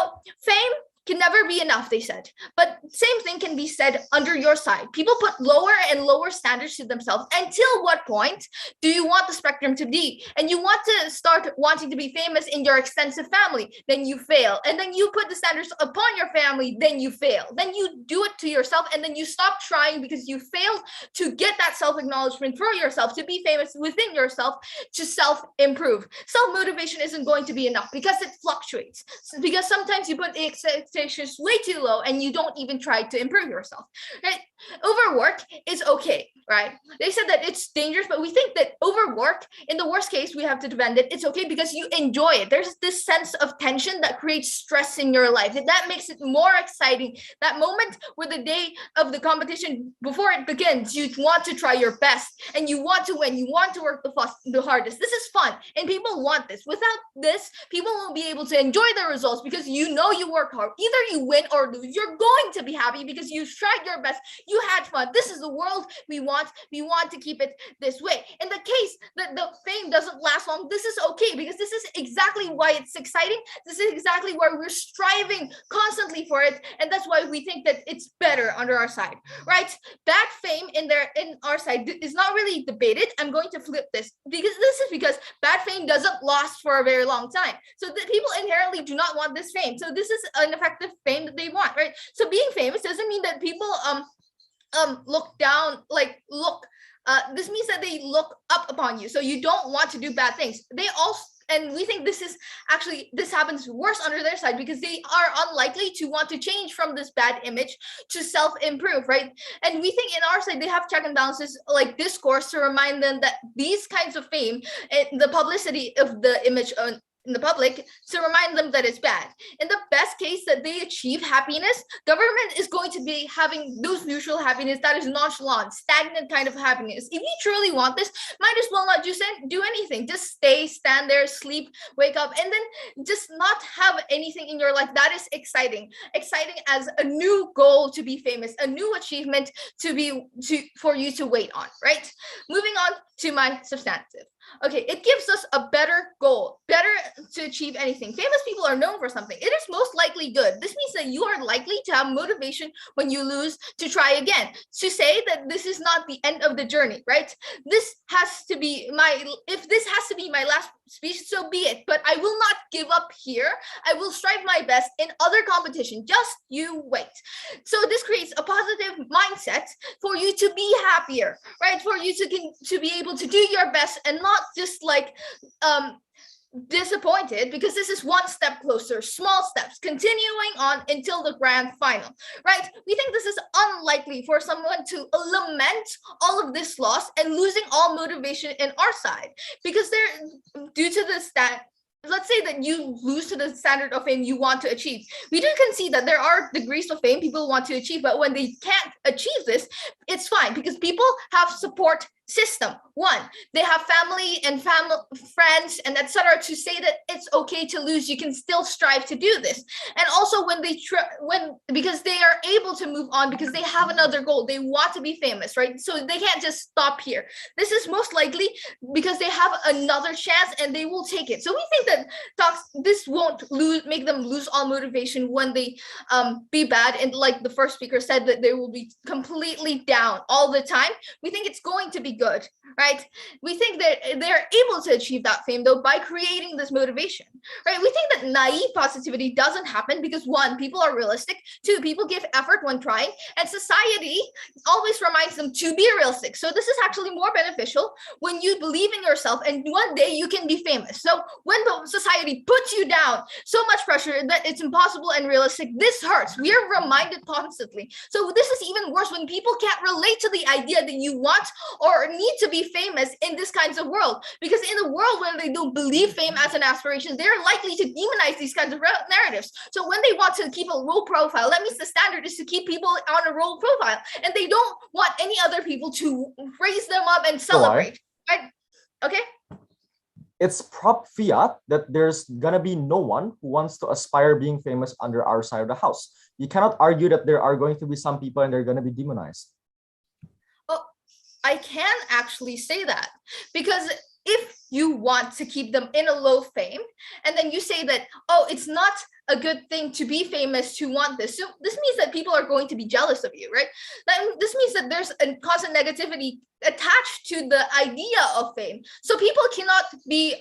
fame can never be enough, they said. But same thing can be said under your side. People put lower and lower standards to themselves. Until what point do you want the spectrum to be? And you want to start wanting to be famous in your extensive family, then you fail. And then you put the standards upon your family, then you fail. Then you do it to yourself, and then you stop trying because you failed to get that self-acknowledgement for yourself, to be famous within yourself, to self-improve. Self-motivation isn't going to be enough because it fluctuates. Because sometimes you put expectations way too low and you don't even try to improve yourself, right? Overwork is okay, right? They said that it's dangerous, but we think that overwork, in the worst case, we have to defend it. It's okay because you enjoy it. There's this sense of tension that creates stress in your life. That makes it more exciting. That moment where the day of the competition, before it begins, you want to try your best and you want to win. You want to work the hardest. This is fun, and people want this. Without this, people won't be able to enjoy the results because you know you work hard. Either you win or lose, you're going to be happy because you tried your best. You had fun. This is the world we want. We want to keep it this way. In the case that the fame doesn't last long, this is okay because this is exactly why it's exciting. This is exactly why we're striving constantly for it, and that's why we think that it's better under our side, right? Bad fame in our side is not really debated. I'm going to flip this because bad fame doesn't last for a very long time. So the people inherently do not want this fame. So this is an effective fame that they want, right? So being famous doesn't mean that people look down, this means that they look up upon you, so you don't want to do bad things. They also, and we think this happens worse under their side because they are unlikely to want to change from this bad image to self-improve, right? And we think in our side, they have check and balances like discourse to remind them that these kinds of fame, the publicity of the image in the public, to remind them that it's bad. In the best case that they achieve happiness, government is going to be having those neutral happiness that is nonchalant, stagnant kind of happiness. If you truly want this, might as well not just do anything. Just stand there, sleep, wake up, and then just not have anything in your life. That is exciting as a new goal to be famous, a new achievement for you to wait on, right? Moving on to my substantive. Okay, it gives us a better goal, better to achieve anything. Famous people are known for something. It is most likely good. This means that you are likely to have motivation when you lose to try again. To say that this is not the end of the journey, right? This has to be if this has to be my last speech, so be it. But I will not give up here. I will strive my best in other competition. Just you wait. So this creates a positive mindset for you to be happier, right? For you to be able to do your best and not just like disappointed, because this is one step closer, small steps, continuing on until the grand final, right? We think this is unlikely for someone to lament all of this loss and losing all motivation in our side, because they're due to this that let's say that you lose to the standard of fame you want to achieve. We do concede that there are degrees of fame people want to achieve, but when they can't achieve this, it's fine, because people have support system. One, they have family and friends and etc. to say that it's okay to lose. You can still strive to do this. And also when they because they are able to move on because they have another goal. They want to be famous, right? So they can't just stop here. This is most likely because they have another chance and they will take it. So we think that this won't make them lose all motivation when they be bad. And like the first speaker said, that they will be completely down all the time. We think it's going to be good, right? We think that they're able to achieve that fame though by creating this motivation, right? We think that naive positivity doesn't happen because one, people are realistic, two, people give effort when trying, and society always reminds them to be realistic. So this is actually more beneficial when you believe in yourself and one day you can be famous. So when the society puts you down so much pressure that it's impossible and realistic, this hurts. We are reminded constantly. So this is even worse when people can't relate to the idea that you want or need to be famous in this kinds of world, because in a world where they don't believe fame as an aspiration, they're likely to demonize these kinds of narratives. So when they want to keep a role profile, that means the standard is to keep people on a role profile, and they don't want any other people to raise them up and celebrate, right? Okay. It's prop fiat that there's gonna be no one who wants to aspire being famous under our side of the house. You cannot argue that there are going to be some people and they're going to be demonized. I can actually say that, because if you want to keep them in a low fame and then you say that, oh, it's not a good thing to be famous to want this, so this means that people are going to be jealous of you, right? This means that there's a constant negativity attached to the idea of fame. So people cannot be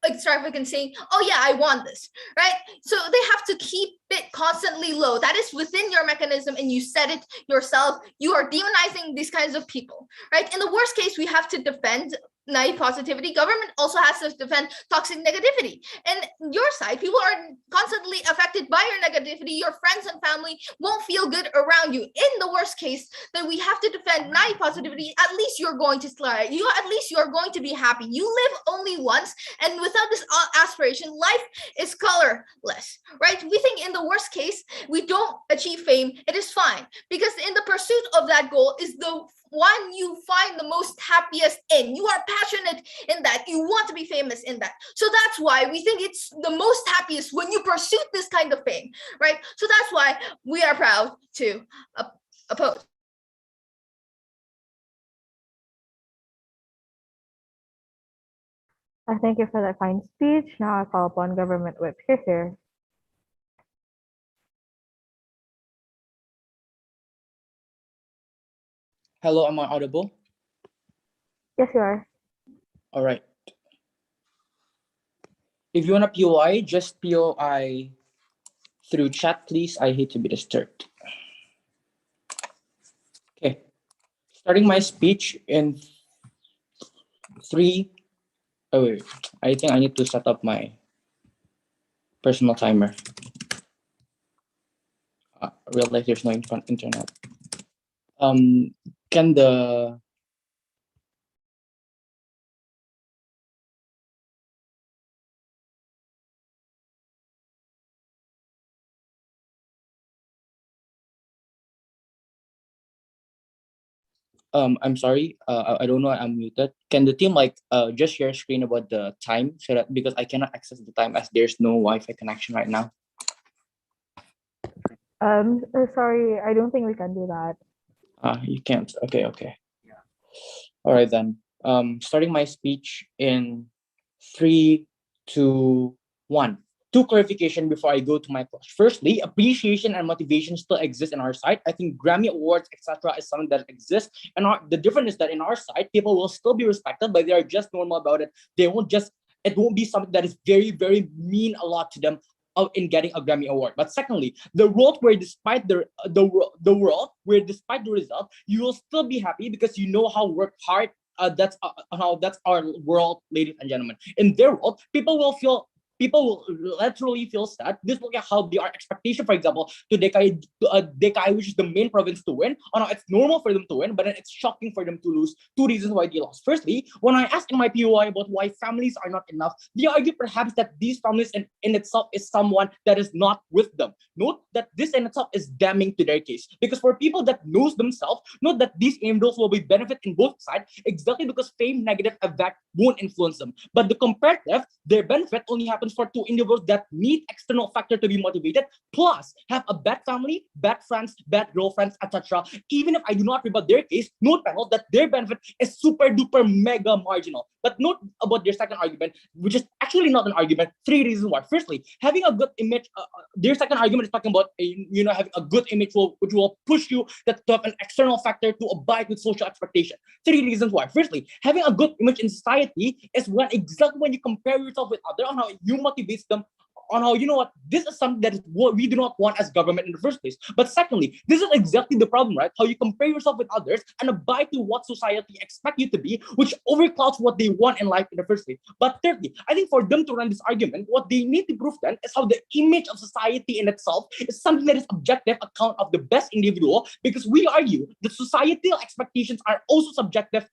extravagant saying, oh yeah, I want this, right? So they have to keep it constantly low. That is within your mechanism, and you said it yourself. You are demonizing these kinds of people, right? In the worst case, we have to defend naive positivity. Government also has to defend toxic negativity. And your side, people are constantly affected by your negativity. Your friends and family won't feel good around you. In the worst case, then we have to defend naive positivity. At least you're going to slide. At least you're going to be happy. You live only once, and without this aspiration, life is colorless, right? We think in the worst case, we don't achieve fame. It is fine, because in the pursuit of that goal is the one you find the most happiest in. You are passionate in that. You want to be famous in that. So that's why we think it's the most happiest when you pursue this kind of fame, right? So that's why we are proud to oppose. I thank you for that fine speech. Now I call upon Government Whip. Here. Hello, am I audible? Yes, you are. All right. If you want a POI, just POI through chat, please. I hate to be disturbed. Okay. Starting my speech in 3. Oh, wait. I think I need to set up my personal timer. Real life, there's no internet. Can the I'm sorry, I don't know, I'm muted. Can the team just share screen about the time, so that, because I cannot access the time as there's no Wi-Fi connection right now. Sorry, I don't think we can do that. You can't. Okay. All right then. Starting my speech in 3, 2, Two clarification before I go to my question. Firstly, appreciation and motivation still exist in our side. I think Grammy Awards, etc., is something that exists. And the difference is that in our side, people will still be respected, but they are just normal about it. It won't be something that is very, very mean a lot to them in getting a Grammy Award. But secondly, the world where despite the world where despite the result, you will still be happy because you know how work hard. That's our world, ladies and gentlemen. In their world, people will literally feel sad. Just look at how their expectation, for example, to D.K.I, which is the main province to win. Oh no, it's normal for them to win, but then it's shocking for them to lose. Two reasons why they lost. Firstly, when I asked in my POI about why families are not enough, they argue perhaps that these families in itself is someone that is not with them. Note that this in itself is damning to their case. Because for people that knows themselves, note that these individuals will be benefit in both sides exactly because fame negative effect won't influence them. But the comparative, their benefit only happens for two individuals that need external factor to be motivated, plus have a bad family, bad friends, bad girlfriends, etc. Even if I do not rebut their case, note panel that their benefit is super duper mega marginal. But note about their second argument, which is actually not an argument. Three reasons why. Firstly, having a good image. Their second argument is talking about having a good image which will push you to have an external factor to abide with social expectation. Three reasons why. Firstly, having a good image in society is when you compare yourself with others on how you motivate them on how this is something that is what we do not want as government in the first place. But secondly, this is exactly the problem, right? How you compare yourself with others and abide to what society expect you to be, which overclouds what they want in life in the first place. But thirdly, I think for them to run this argument, what they need to prove then is how the image of society in itself is something that is objective account of the best individual, because we argue that societal expectations are also subjective.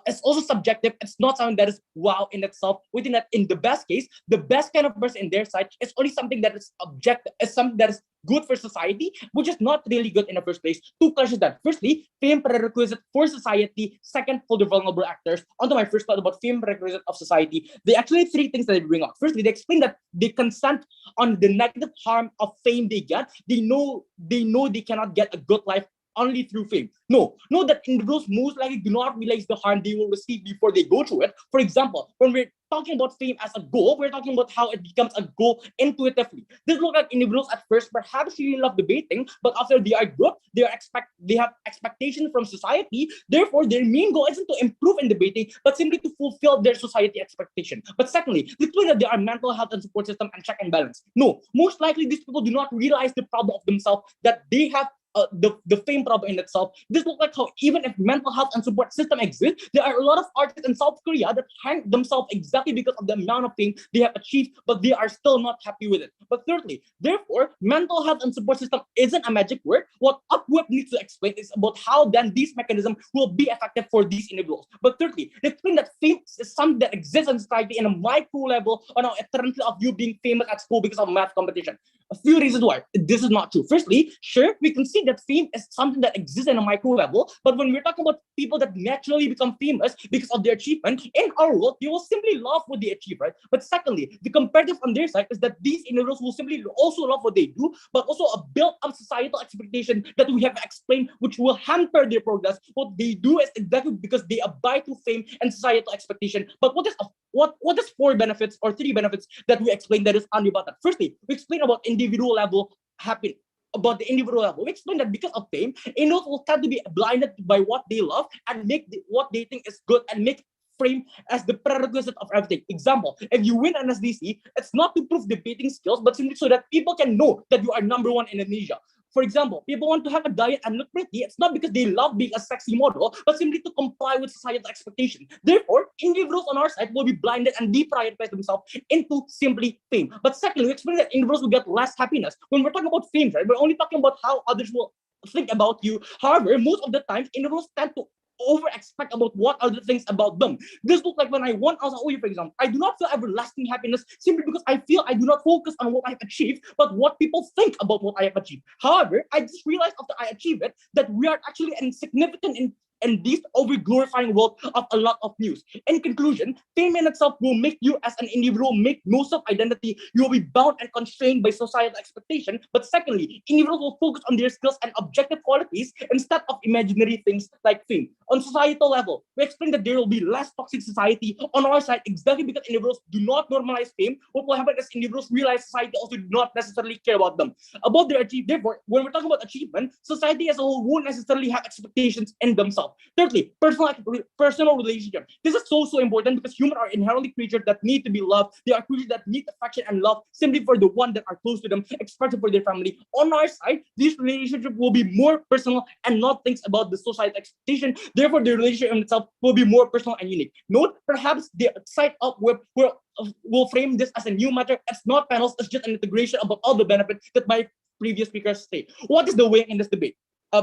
It's also subjective. It's not something that is wow in itself. Within that, in the best case, the best kind of person in their side is only something that is objective, is something that is good for society, which is not really good in the first place. Two questions that. Firstly, fame prerequisite for society. Second, for the vulnerable actors. Onto my first thought about fame prerequisite of society. They actually three things that they bring up. Firstly, they explain that they consent on the negative harm of fame they get. They know they cannot get a good life only through fame. No, that individuals most likely do not realize the harm they will receive before they go through it. For example, when we're talking about fame as a goal, we're talking about how it becomes a goal intuitively. This look like individuals at first perhaps really love debating, but after they are good, they have expectations from society. Therefore, their main goal isn't to improve in debating, but simply to fulfill their society expectation. But secondly, this means that there are mental health and support system and check and balance. No, most likely these people do not realize the problem of themselves, that they have the fame problem in itself. This looks like how even if mental health and support system exists, there are a lot of artists in South Korea that hang themselves exactly because of the amount of fame they have achieved, but they are still not happy with it. But thirdly, therefore, mental health and support system isn't a magic word. What Upweb needs to explain is about how then these mechanisms will be effective for these individuals. But thirdly, they explain that fame is something that exists in society in a micro level on how eternity of you being famous at school because of math competition. A few reasons why this is not true. Firstly, sure, we can see that fame is something that exists in a micro level, but when we're talking about people that naturally become famous because of their achievement, in our world, they will simply love what they achieve, right? But secondly, the comparative on their side is that these individuals will simply also love what they do, but also a built-up societal expectation that we have explained, which will hamper their progress. What they do is exactly because they abide to fame and societal expectation. But what is four benefits or three benefits that we explained that is unrebutted? Firstly, we explain about individual level happiness. About the individual level, we explain that because of fame, individuals will tend to be blinded by what they love and make what they think is good and make fame as the prerequisite of everything. Example, if you win NSDC, it's not to prove debating skills, but simply so that people can know that you are number one in Indonesia. For example, people want to have a diet and look pretty. It's not because they love being a sexy model, but simply to comply with societal expectation. Therefore, individuals on our side will be blinded and deprioritize themselves into simply fame. But secondly, we explain that individuals will get less happiness. When we're talking about fame, right, we're only talking about how others will think about you. However, most of the time, individuals tend to over expect about what other things about them. This looks like when I won Asaoye, for example. I do not feel everlasting happiness simply because I feel I do not focus on what I have achieved, but what people think about what I have achieved. However, I just realized after I achieved it that we are actually insignificant in in this over-glorifying world of a lot of news. In conclusion, fame in itself will make you as an individual make no self-identity. You will be bound and constrained by societal expectation. But secondly, individuals will focus on their skills and objective qualities instead of imaginary things like fame. On societal level, we explain that there will be less toxic society on our side exactly because individuals do not normalize fame. What will happen is individuals realize society also do not necessarily care about them, about their achievement. Therefore, when we're talking about achievement, society as a whole won't necessarily have expectations in themselves. Thirdly, personal relationship. This is so important because humans are inherently creatures that need to be loved. They are creatures that need affection and love simply for the one that are close to them, especially for their family. On our side, this relationship will be more personal and not things about the societal expectation. Therefore, the relationship in itself will be more personal and unique. Note, perhaps the side up will frame this as a new matter. It's not panels, it's just an integration about all the benefits that my previous speakers say. What is the way in this debate?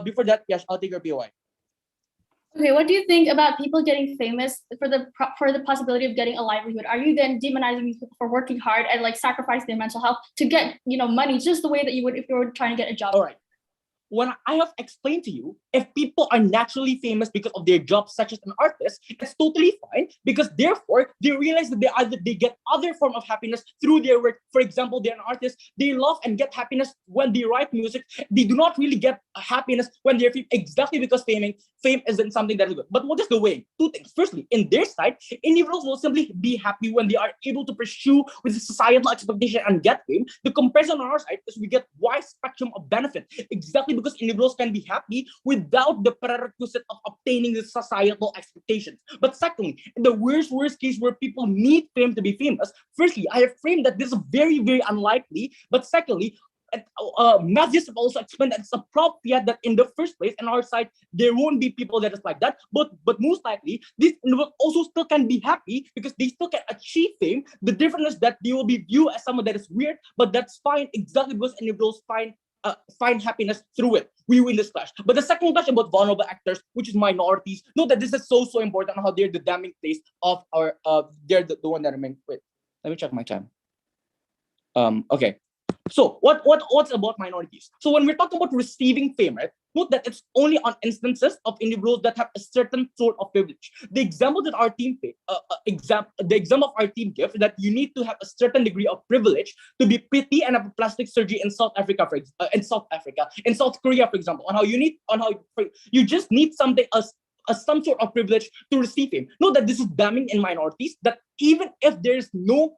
Before that, yes, I'll take your POI. Okay, what do you think about people getting famous for the possibility of getting a livelihood? Are you then demonizing people for working hard and like sacrifice their mental health to get money just the way that you would if you were trying to get a job? All right. When I have explained to you, if people are naturally famous because of their job, such as an artist, it's totally fine because therefore they realize that they get other form of happiness through their work. For example, they're an artist, they love and get happiness when they write music. They do not really get happiness when they're famous exactly because fame isn't something that is good. But what is the way? Two things. Firstly, in their side, individuals will simply be happy when they are able to pursue with societal expectation and get fame. The comparison on our side is we get wide spectrum of benefit exactly because individuals can be happy without the prerequisite of obtaining the societal expectations. But secondly, in the worst case where people need fame to be famous, firstly, I have framed that this is very, very unlikely. But secondly, Matthews have also explained that it's a prop fiat that in the first place, on our side, there won't be people that is like that. But most likely, these individuals also still can be happy because they still can achieve fame. The difference is that they will be viewed as someone that is weird, but that's fine exactly because individuals find happiness through it. We win this clash. But the second clash about vulnerable actors, which is minorities, note that this is so important how they're the damning place of our they're the one that remain. Wait, let me check my time. Okay. So what's about minorities? So when we're talking about receiving fame, right? Note that it's only on instances of individuals that have a certain sort of privilege. The example that our team the example of our team gives that you need to have a certain degree of privilege to be pretty and have a plastic surgery in South Africa, in South Korea, for example, you just need something some sort of privilege to receive fame. Note that this is damning in minorities. That even if there's no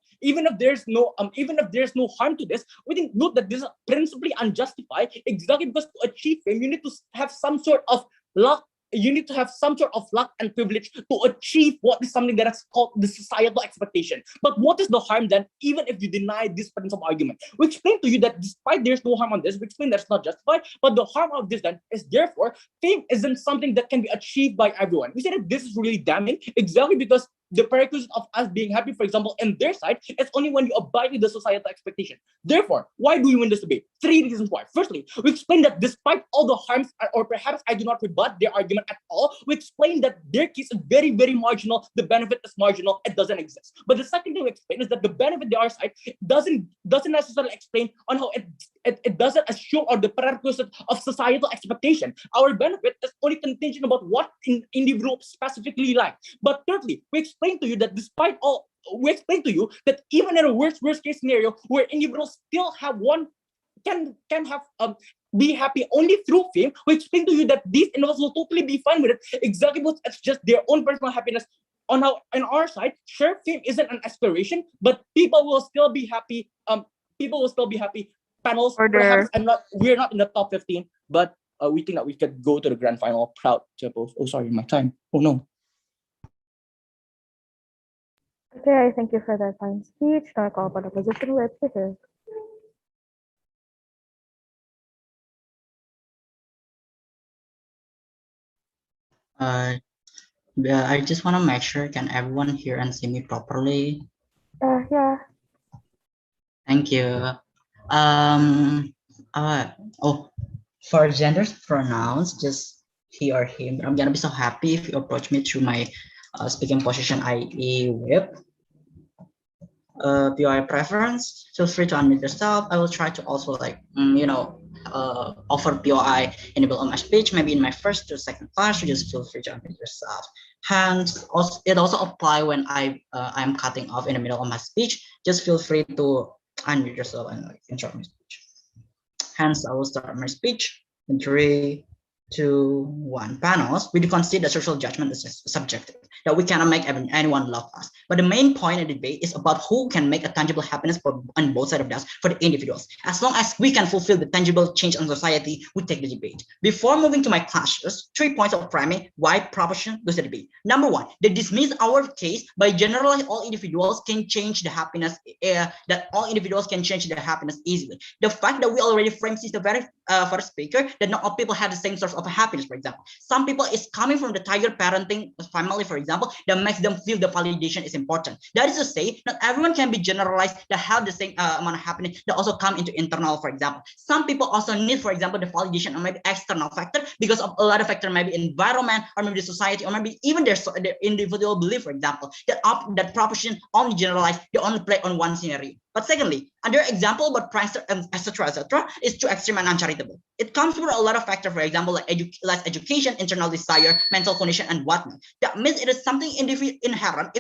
harm to this, we think note that this is principally unjustified. Exactly because to achieve fame, you need to have some sort of luck. You need to have some sort of luck and privilege to achieve what is something that is called the societal expectation. But what is the harm then, even if you deny this principal argument? We explain to you that despite there's no harm on this, we explain that's not justified, but the harm of this then is therefore fame isn't something that can be achieved by everyone. We say that this is really damning exactly because the prerequisite of us being happy, for example, in their side, it's only when you abide with the societal expectation. Therefore, why do we win this debate? 3 reasons why. Firstly, we explain that despite all the harms, or perhaps I do not rebut their argument at all, we explain that their case is very, very marginal. The benefit is marginal. It doesn't exist. But the second thing we explain is that the benefit they are side doesn't necessarily explain on how it doesn't assume or the prerequisite of societal expectation. Our benefit is only contingent about what individual specifically like. But thirdly, we explain to you that even in a worst case scenario where individuals still have can have be happy only through fame, we explain to you that these individuals will totally be fine with it exactly because it's just their own personal happiness. On our side, sure, fame isn't an aspiration, but people will still be happy. Panels, perhaps we're not in the top 15, but we think that we could go to the grand final proud to both. Oh, sorry, my time. Oh no. Okay, thank you for that fine speech. Now I call upon opposition whip to hear. Yeah, I just want to make sure can everyone hear and see me properly? Yeah. Thank you. For gender's pronouns, just he or him. But I'm gonna be so happy if you approach me through my speaking position, i.e. whip. POI preference. Feel free to unmute yourself. I will try to also offer POI in the middle of my speech, maybe in my first or second class, you just feel free to unmute yourself. Hence, also, it also apply when I'm cutting off in the middle of my speech. Just feel free to unmute yourself and interrupt my speech. Hence, I will start my speech in 3, 2, 1. Panels, we do consider social judgment is subjective, that we cannot make anyone love us. But the main point of the debate is about who can make a tangible happiness on both sides of us for the individuals. As long as we can fulfill the tangible change in society, we take the debate. Before moving to my clashes, 3 points of framing why proportion lose the debate. Number 1, they dismiss our case by generally all individuals can change the happiness, that all individuals can change their happiness easily. The fact that we already framed since the very first speaker that not all people have the same source of happiness, for example. Some people is coming from the tiger parenting family, for example, that makes them feel the validation is important. That is to say, not everyone can be generalized that have the same amount of happiness that also come into internal, for example. Some people also need, for example, the validation or maybe external factor because of a lot of factor, maybe environment or maybe the society or maybe even their individual belief, for example, that proportion only generalized, they only play on one scenario. But secondly, another example about prankster and etc. is too extreme and uncharitable. It comes from a lot of factors, for example, like less education, internal desire, mental condition, and whatnot. That means it is something inherent.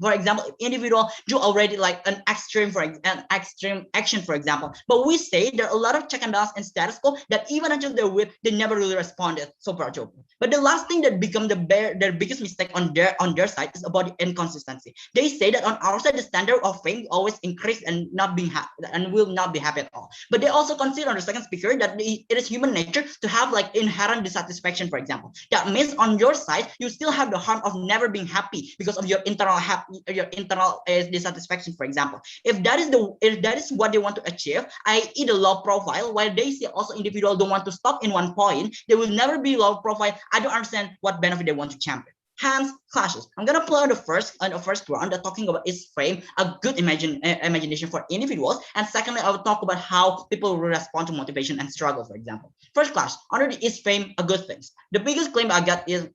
For example, if individual do already like an extreme action, for example, but we say there are a lot of check and balance and status quo that even until they're with, they never really responded. So far, Joe. But the last thing that become their biggest mistake on their side is about the inconsistency. They say that on our side, the standard of fame always increase and not being happy and will not be happy at all. But they also consider on the second speaker that it is human nature to have like inherent dissatisfaction, for example. That means on your side, you still have the harm of never being happy because of your internal dissatisfaction, for example. If that is what they want to achieve, i.e. the low profile, while they see also individual don't want to stop in one point, they will never be low profile. I don't understand what benefit they want to champion. Hence, clashes. I'm gonna play on the first round that talking about is frame a good imagination for individuals, and secondly, I will talk about how people will respond to motivation and struggle. For example, first class under the is frame a good things. The biggest claim I got is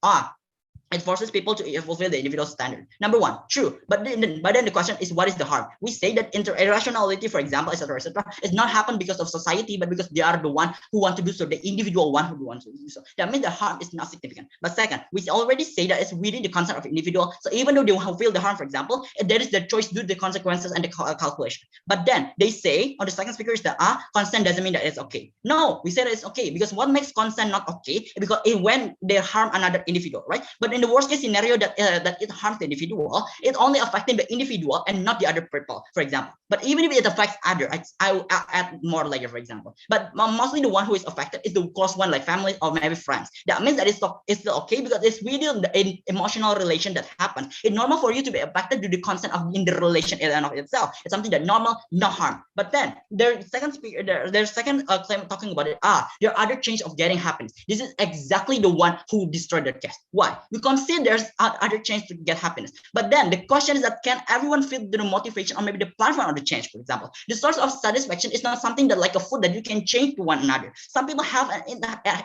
it forces people to fulfill the individual standard. Number one, true. But then the question is, what is the harm? We say that irrationality, for example, etc., is not happen because of society, but because they are the one who want to do so, the individual one who wants to do so. That means the harm is not significant. But second, we already say that it's within the concept of individual. So even though they feel the harm, for example, there is the choice to do the consequences and the calculation. But then they say on the second speaker is that consent doesn't mean that it's okay. No, we say that it's okay because what makes consent not okay? Because when they harm another individual, right? But in the worst case scenario that it harms the individual, it only affecting the individual and not the other people, for example. But even if it affects other, I will add more later, for example. But mostly the one who is affected is the close one, like family or maybe friends. That means that it's still okay because it's really an emotional relation that happens. It's normal for you to be affected due to the consent of in the relation in and of itself. It's something that normal, not harm. But then their second speaker, their second claim talking about it. There are other change of getting happiness. This is exactly the one who destroyed their case. Why? We consider there's other change to get happiness. But then the question is that can everyone feel the motivation or maybe the platform of the change, for example? The source of satisfaction is not something that like a food that you can change to one another. Some people have an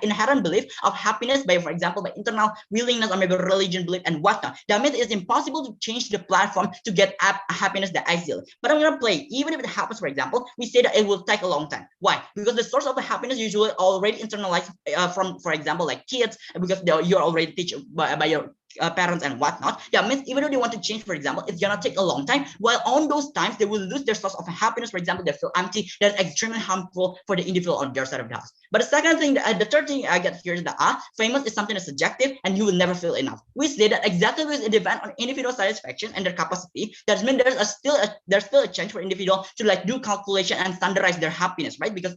inherent belief of happiness by, for example, by internal willingness or maybe religion belief and whatnot. That means it's impossible to change the platform to get happiness that ideal. But I'm gonna play, even if it happens, for example, we say that it will take a long time. Why? Because the source of the happiness usually already internalized from, for example, like kids, because you're already teach by your parents and whatnot. That means even though they want to change, for example, it's gonna take a long time. While on those times they will lose their source of happiness. For example, they feel empty. That's extremely harmful for the individual on their side of the house. But the second thing, the third thing I get here is that famous is something that's subjective and you will never feel enough. We say that exactly because it depends on individual satisfaction and their capacity. That means there's still a chance for individual to like do calculation and standardize their happiness, right? Because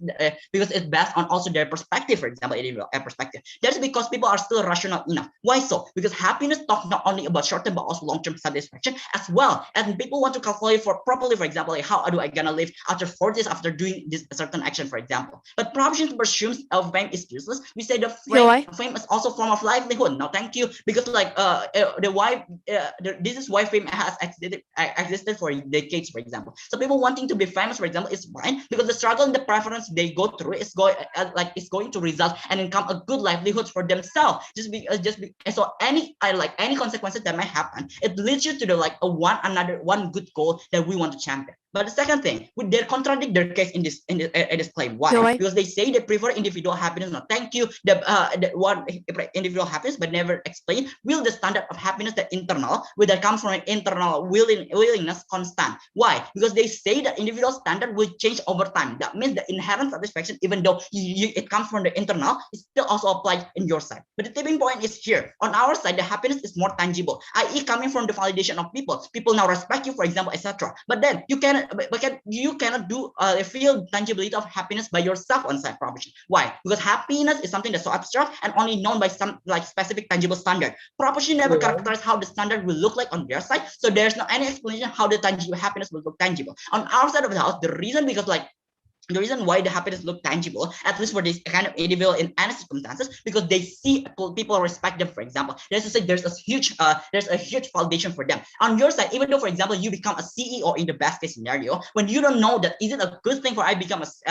it's based on also their perspective, for example, individual perspective. That's because people are still rational enough. Why so? Because happiness talk not only about short-term but also long-term satisfaction as well. And people want to calculate for properly, for example, like how do I gonna live after 40 days after doing this certain action, for example. But proposition presumes fame is useless. We say the fame is also a form of livelihood. No, thank you, because like this is why fame has existed for decades, for example. So people wanting to be famous, for example, is fine because the struggle and the preference they go through is going to result and income a good livelihood for themselves. So any consequences that might happen, it leads you to the one good goal that we want to champion. But the second thing, they contradict their case in this claim. Why? Why? Because they say they prefer individual happiness. No, thank you. The one individual happiness, but never explain. Will the standard of happiness, the internal, will that comes from an internal willingness constant? Why? Because they say that individual standard will change over time. That means the inherent satisfaction, even though it comes from the internal, is still also applied in your side. But the tipping point is here. On our side, the happiness is more tangible, i.e., coming from the validation of people. People now respect you, for example, etc. But then you cannot do feel tangibility of happiness by yourself on side proposition. Why? Because happiness is something that's so abstract and only known by some like specific tangible standard. Proposition never characterize how the standard will look like on their side, so there's no any explanation how the tangible happiness will look tangible. On our side of the house, the reason because like the reason why the happiness look tangible, at least for this kind of individual in any circumstances, because they see people respect them. For example, there's a huge foundation for them. On your side, even though, for example, you become a CEO in the best case scenario, when you don't know that is it a good thing for I become is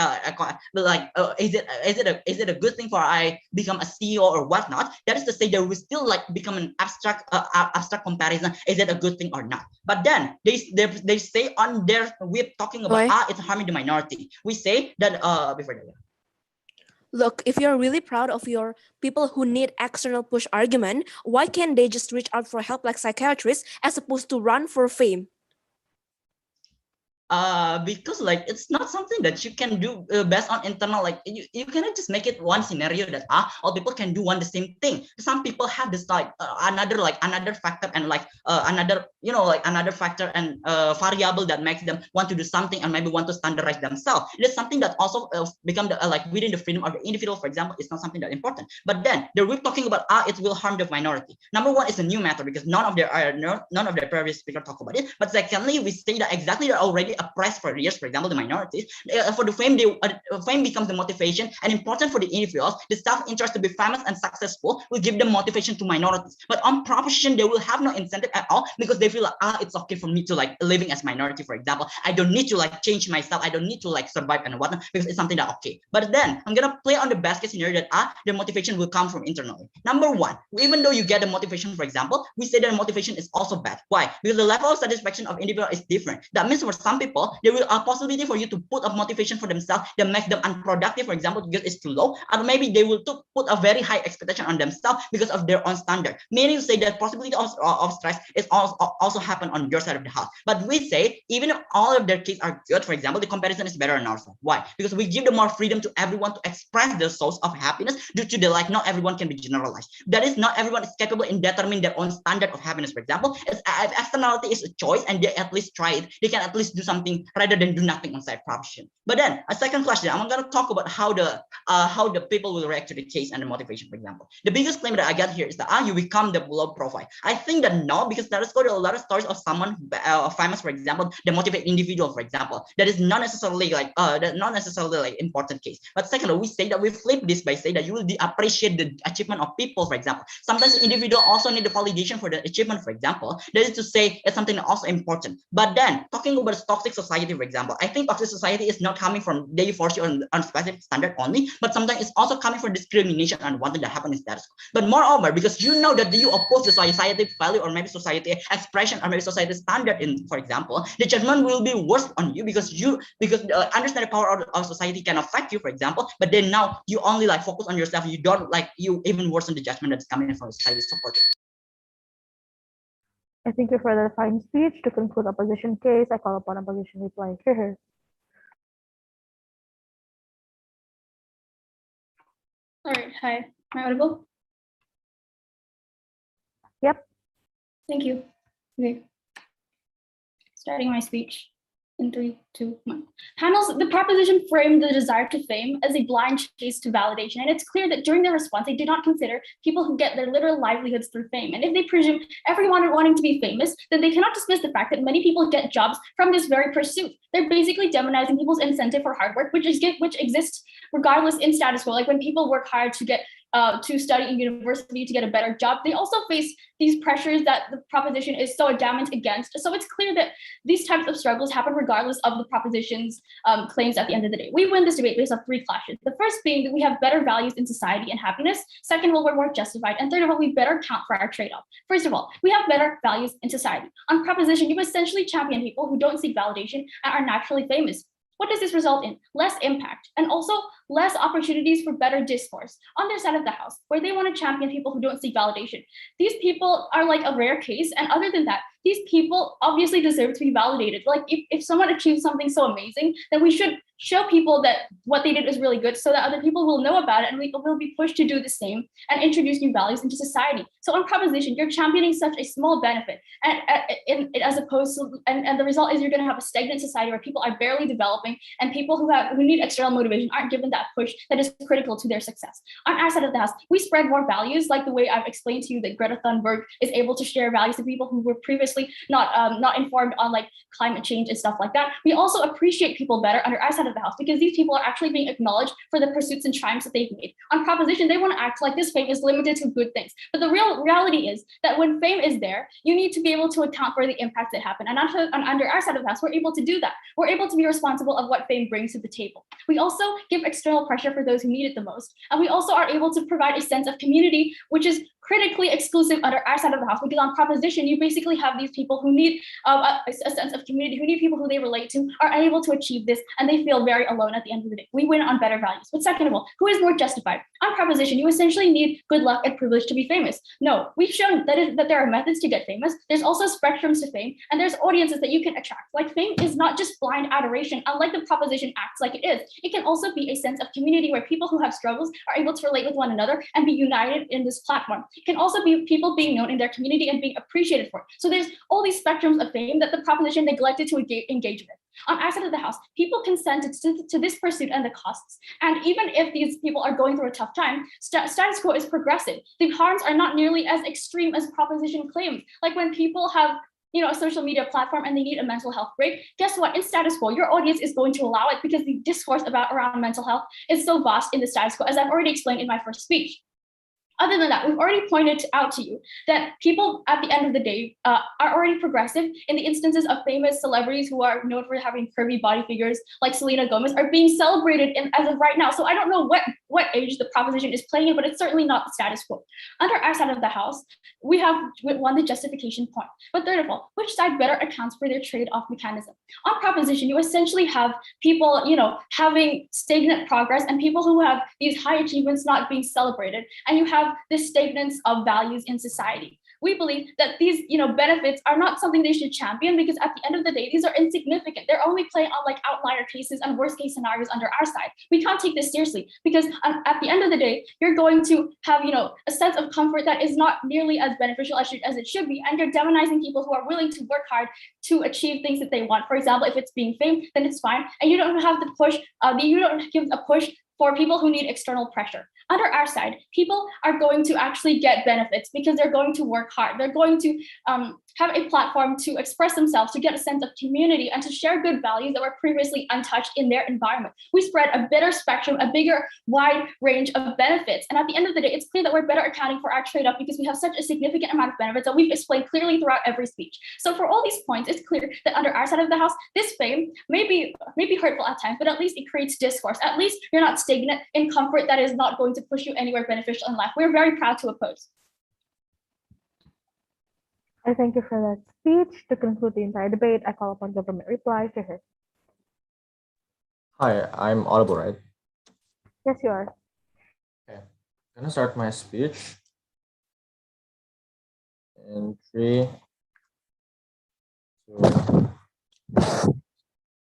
it a good thing for I become a CEO or whatnot? That is to say, there will still like become an abstract comparison. Is it a good thing or not? But then they say on their we're talking about it's harming the minority. We say that before that. Look, if you're really proud of your people who need external push argument, why can't they just reach out for help like psychiatrists as opposed to run for fame? Because like it's not something that you can do based on internal, like you cannot just make it one scenario that all people can do the same thing. Some people have this like another factor and like another factor and variable that makes them want to do something and maybe want to standardize themselves. It is something that also become like within the freedom of the individual, for example. It's not something that important. But then we're talking about it will harm the minority. Number one is a new matter because none of the previous speaker talk about it. But secondly, we say that exactly they're already oppressed for years, for example, the minorities. For the fame, fame becomes the motivation and important for the individuals. The self-interest to be famous and successful will give them motivation to minorities. But on proposition, they will have no incentive at all because they feel like, it's okay for me to like living as minority, for example. I don't need to like change myself. I don't need to like survive and whatnot because it's something that okay. But then I'm gonna play on the best case scenario that the motivation will come from internally. Number one, even though you get the motivation, for example, we say that motivation is also bad. Why? Because the level of satisfaction of individual is different. That means for some people, there will a possibility for you to put a motivation for themselves that makes them unproductive, for example, because it's too low, or maybe they will put a very high expectation on themselves because of their own standard. Meaning to say that possibility of stress is also happen on your side of the house. But we say even if all of their kids are good, for example, the comparison is better on our side. Why? Because we give them more freedom to everyone to express their source of happiness due to the like not everyone can be generalized. That is, not everyone is capable in determining their own standard of happiness. For example, if externality is a choice and they at least try it, they can at least do something rather than do nothing on side proposition. But then a second question, I'm going to talk about how the people will react to the case and the motivation. For example, the biggest claim that I got here is that you become the low profile. I think that no, because there is got a lot of stories of someone famous, for example, the motivate individual, for example, that is not necessarily like important case. But secondly, we say that we flip this by saying that you will appreciate the achievement of people. For example, sometimes individual also need the validation for the achievement. For example, that is to say it's something also important. But then talking about toxic society, for example, I think toxic society is not coming from they force you on specific standard only, but sometimes it's also coming from discrimination and wanting that happen in status. But moreover, because you know that you oppose the society value or maybe society expression or maybe society standard in, for example, the judgment will be worse on you because understand the power of society can affect you, for example, but then now you only like focus on yourself. You don't like you even worsen the judgment that's coming from society support. I thank you for the fine speech. To conclude opposition case, I call upon opposition reply. Hear. All right. Hi. Am I audible? Yep. Thank you. Okay. Starting my speech in 3, 2, 1. Panels, the proposition framed the desire to fame as a blind chase to validation, and it's clear that during their response, they did not consider people who get their literal livelihoods through fame. And if they presume everyone wanting to be famous, then they cannot dismiss the fact that many people get jobs from this very pursuit. They're basically demonizing people's incentive for hard work, which exists regardless in status quo. Like when people work hard to get to study in university to get a better job, they also face these pressures that the proposition is so adamant against. So it's clear that these types of struggles happen regardless of the proposition's claims at the end of the day. We win this debate based on three clashes. The first being that we have better values in society and happiness. Second of all, we're more justified. And third of all, we better count for our trade-off. First of all, we have better values in society. On proposition, you essentially champion people who don't seek validation and are naturally famous. What does this result in? Less impact and also less opportunities for better discourse on their side of the house, where they want to champion people who don't seek validation. These people are like a rare case. And other than that, these people obviously deserve to be validated. Like if someone achieves something so amazing, then we should show people that what they did is really good so that other people will know about it and we will be pushed to do the same and introduce new values into society. So on proposition, you're championing such a small benefit and as opposed to, and the result is you're going to have a stagnant society where people are barely developing and people who need external motivation aren't given that push that is critical to their success. On our side of the house, we spread more values, like the way I've explained to you that Greta Thunberg is able to share values to people who were previously not informed on like climate change and stuff like that. We also appreciate people better under our side of the house because these people are actually being acknowledged for the pursuits and triumphs that they've made. On proposition, they want to act like this fame is limited to good things. But the real reality is that when fame is there, you need to be able to account for the impacts that happen. And under our side of the house, we're able to do that. We're able to be responsible of what fame brings to the table. We also give external pressure for those who need it the most. And we also are able to provide a sense of community, which is critically exclusive under our side of the house, because on proposition, you basically have these people who need a sense of community, who need people who they relate to, are unable to achieve this, and they feel very alone at the end of the day. We win on better values. But second of all, who is more justified? On proposition, you essentially need good luck and privilege to be famous. No, we've shown that there are methods to get famous. There's also spectrums to fame, and there's audiences that you can attract. Like fame is not just blind adoration, unlike the proposition acts like it is. It can also be a sense of community where people who have struggles are able to relate with one another and be united in this platform. It can also be people being known in their community and being appreciated for it. So there's all these spectrums of fame that the proposition neglected to engage with. On our side of the house, people consented to this pursuit and the costs. And even if these people are going through a tough time, status quo is progressive. The harms are not nearly as extreme as proposition claims. Like when people have a social media platform and they need a mental health break, guess what? In status quo, your audience is going to allow it because the discourse around mental health is so vast in the status quo, as I've already explained in my first speech. Other than that, we've already pointed out to you that people at the end of the day are already progressive in the instances of famous celebrities who are known for having curvy body figures like Selena Gomez are being celebrated as of right now. So I don't know what age the proposition is playing in, but it's certainly not the status quo. Under our side of the house, we have won the justification point. But third of all, which side better accounts for their trade-off mechanism? On proposition, you essentially have people, having stagnant progress and people who have these high achievements not being celebrated. And you have this statements of values in society. We believe that these benefits are not something they should champion because at the end of the day, these are insignificant. They're only playing on like outlier cases and worst case scenarios under our side. We can't take this seriously because at the end of the day, you're going to have a sense of comfort that is not nearly as beneficial as it should be, and you're demonizing people who are willing to work hard to achieve things that they want. For example, if it's being famed, then it's fine, and you don't have the push. You don't give a push for people who need external pressure. Under our side, people are going to actually get benefits because they're going to work hard. They're going to have a platform to express themselves, to get a sense of community, and to share good values that were previously untouched in their environment. We spread a better spectrum, a bigger, wide range of benefits. And at the end of the day, it's clear that we're better accounting for our trade-off because we have such a significant amount of benefits that we've explained clearly throughout every speech. So for all these points, it's clear that under our side of the house, this fame may be hurtful at times, but at least it creates discourse. At least you're not stagnant in comfort that is not going to push you anywhere beneficial in life. We're very proud to oppose. I thank you for that speech. To conclude the entire debate, I call upon government reply to her. Hi, I'm audible, right? Yes, you are. Okay, I'm gonna start my speech in 3, 2,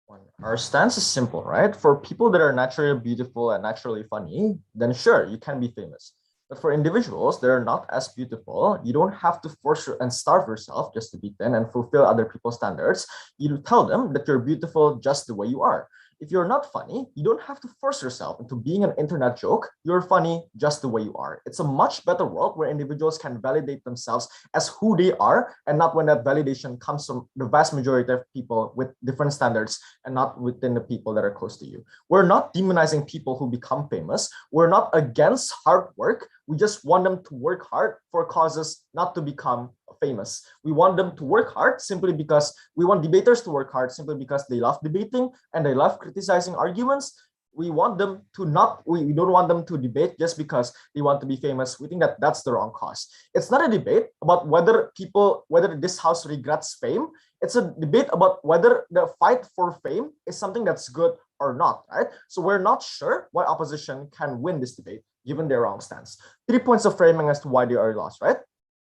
1. Our stance is simple, right? For people that are naturally beautiful and naturally funny, then sure, you can be famous. But for individuals that are not as beautiful, you don't have to force and starve yourself just to be thin and fulfill other people's standards. You tell them that you're beautiful just the way you are. if you're not funny, you don't have to force yourself into being an internet joke. You're funny just the way you are. It's a much better world where individuals can validate themselves as who they are, and not when that validation comes from the vast majority of people with different standards and not within the people that are close to you. We're not demonizing people who become famous. We're not against hard work. We just want them to work hard for causes, not to become famous. We want them to work hard simply because we want debaters to work hard simply because they love debating and they love criticizing arguments. We want them to we don't want them to debate just because they want to be famous. We think that that's the wrong cause. It's not a debate about whether this house regrets fame. It's a debate about whether the fight for fame is something that's good or not, right? So we're not sure why opposition can win this debate given their wrong stance. 3 points of framing as to why they are lost, right?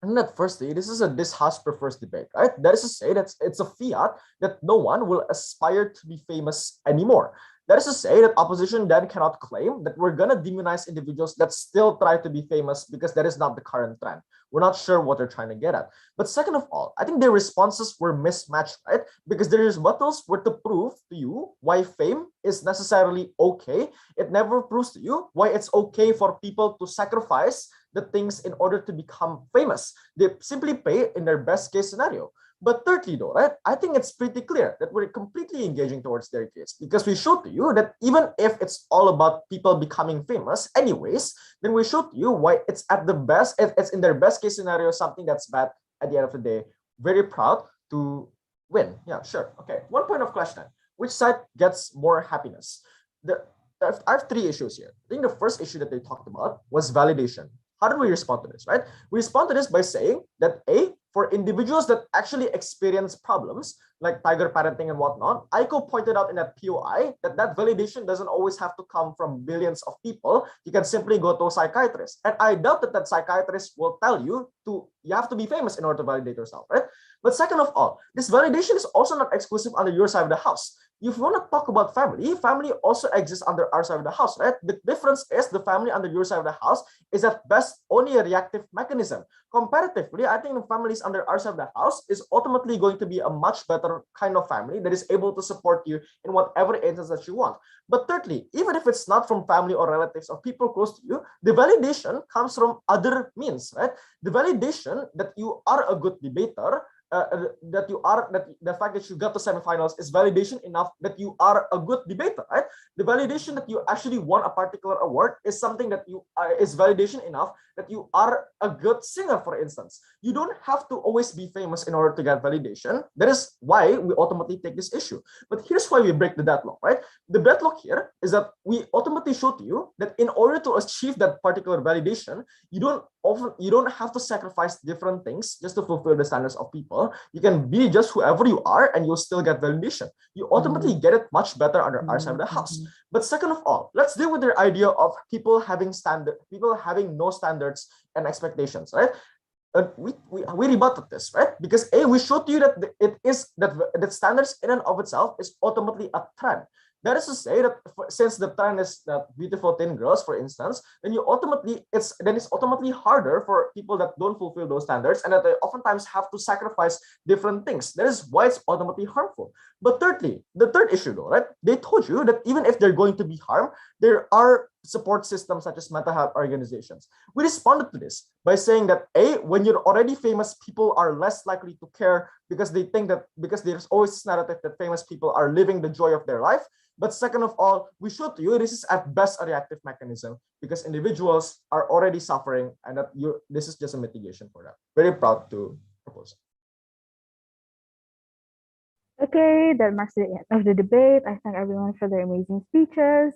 And that firstly, this house prefers debate, right? That is to say that it's a fiat that no one will aspire to be famous anymore. That is to say that opposition then cannot claim that we're gonna demonize individuals that still try to be famous, because that is not the current trend. We're not sure what they're trying to get at. But second of all, I think their responses were mismatched, right? Because their rebuttals were to prove to you why fame is necessarily okay. It never proves to you why it's okay for people to sacrifice the things in order to become famous. They simply pay in their best case scenario. But thirdly, though, right, I think it's pretty clear that we're completely engaging towards their case, because we showed to you that even if it's all about people becoming famous anyways, then we showed to you why it's it's in their best case scenario, something that's bad at the end of the day. Very proud to win. Yeah, sure. Okay, 1 point of question. Which side gets more happiness? I have 3 issues here. I think the first issue that they talked about was validation. How do we respond to this, right? We respond to this by saying that for individuals that actually experience problems like tiger parenting and whatnot, Aiko pointed out in that POI that validation doesn't always have to come from billions of people. You can simply go to a psychiatrist. And I doubt that psychiatrist will tell you you have to be famous in order to validate yourself, right? But second of all, this validation is also not exclusive under your side of the house. If you want to talk about family also exists under our side of the house, right? The difference is the family under your side of the house is at best only a reactive mechanism. Comparatively, I think the families under our side of the house is ultimately going to be a much better kind of family that is able to support you in whatever instance that you want. But thirdly, even if it's not from family or relatives or people close to you, the validation comes from other means, right? The validation that you are a good debater, that the fact that you got to semifinals is validation enough that you are a good debater, right? The validation that you actually won a particular award is something that is validation enough that you are a good singer, for instance. You don't have to always be famous in order to get validation. That is why we ultimately take this issue. But here's why we break the deadlock, right? The deadlock here is that we ultimately show to you that in order to achieve that particular validation, you don't have to sacrifice different things just to fulfill the standards of people. You can be just whoever you are and you'll still get validation. You ultimately get it much better under our side of the house. But second of all, let's deal with their idea of people having no standards and expectations, right? We rebutted this, right? Because we showed you that that standards in and of itself is ultimately a trend. That is to say that since the trend is that beautiful thin girls, for instance, then it's ultimately harder for people that don't fulfill those standards and that they oftentimes have to sacrifice different things. That is why it's ultimately harmful. But thirdly, the third issue though, right? They told you that even if they're going to be harmed, there are support systems such as mental health organizations. We responded to this by saying that when you're already famous, people are less likely to care because they think that because there's always this narrative that famous people are living the joy of their life. But second of all, we showed to you this is at best a reactive mechanism because individuals are already suffering and that this is just a mitigation for that. Very proud to propose. Okay, that marks the end of the debate. I thank everyone for their amazing speeches.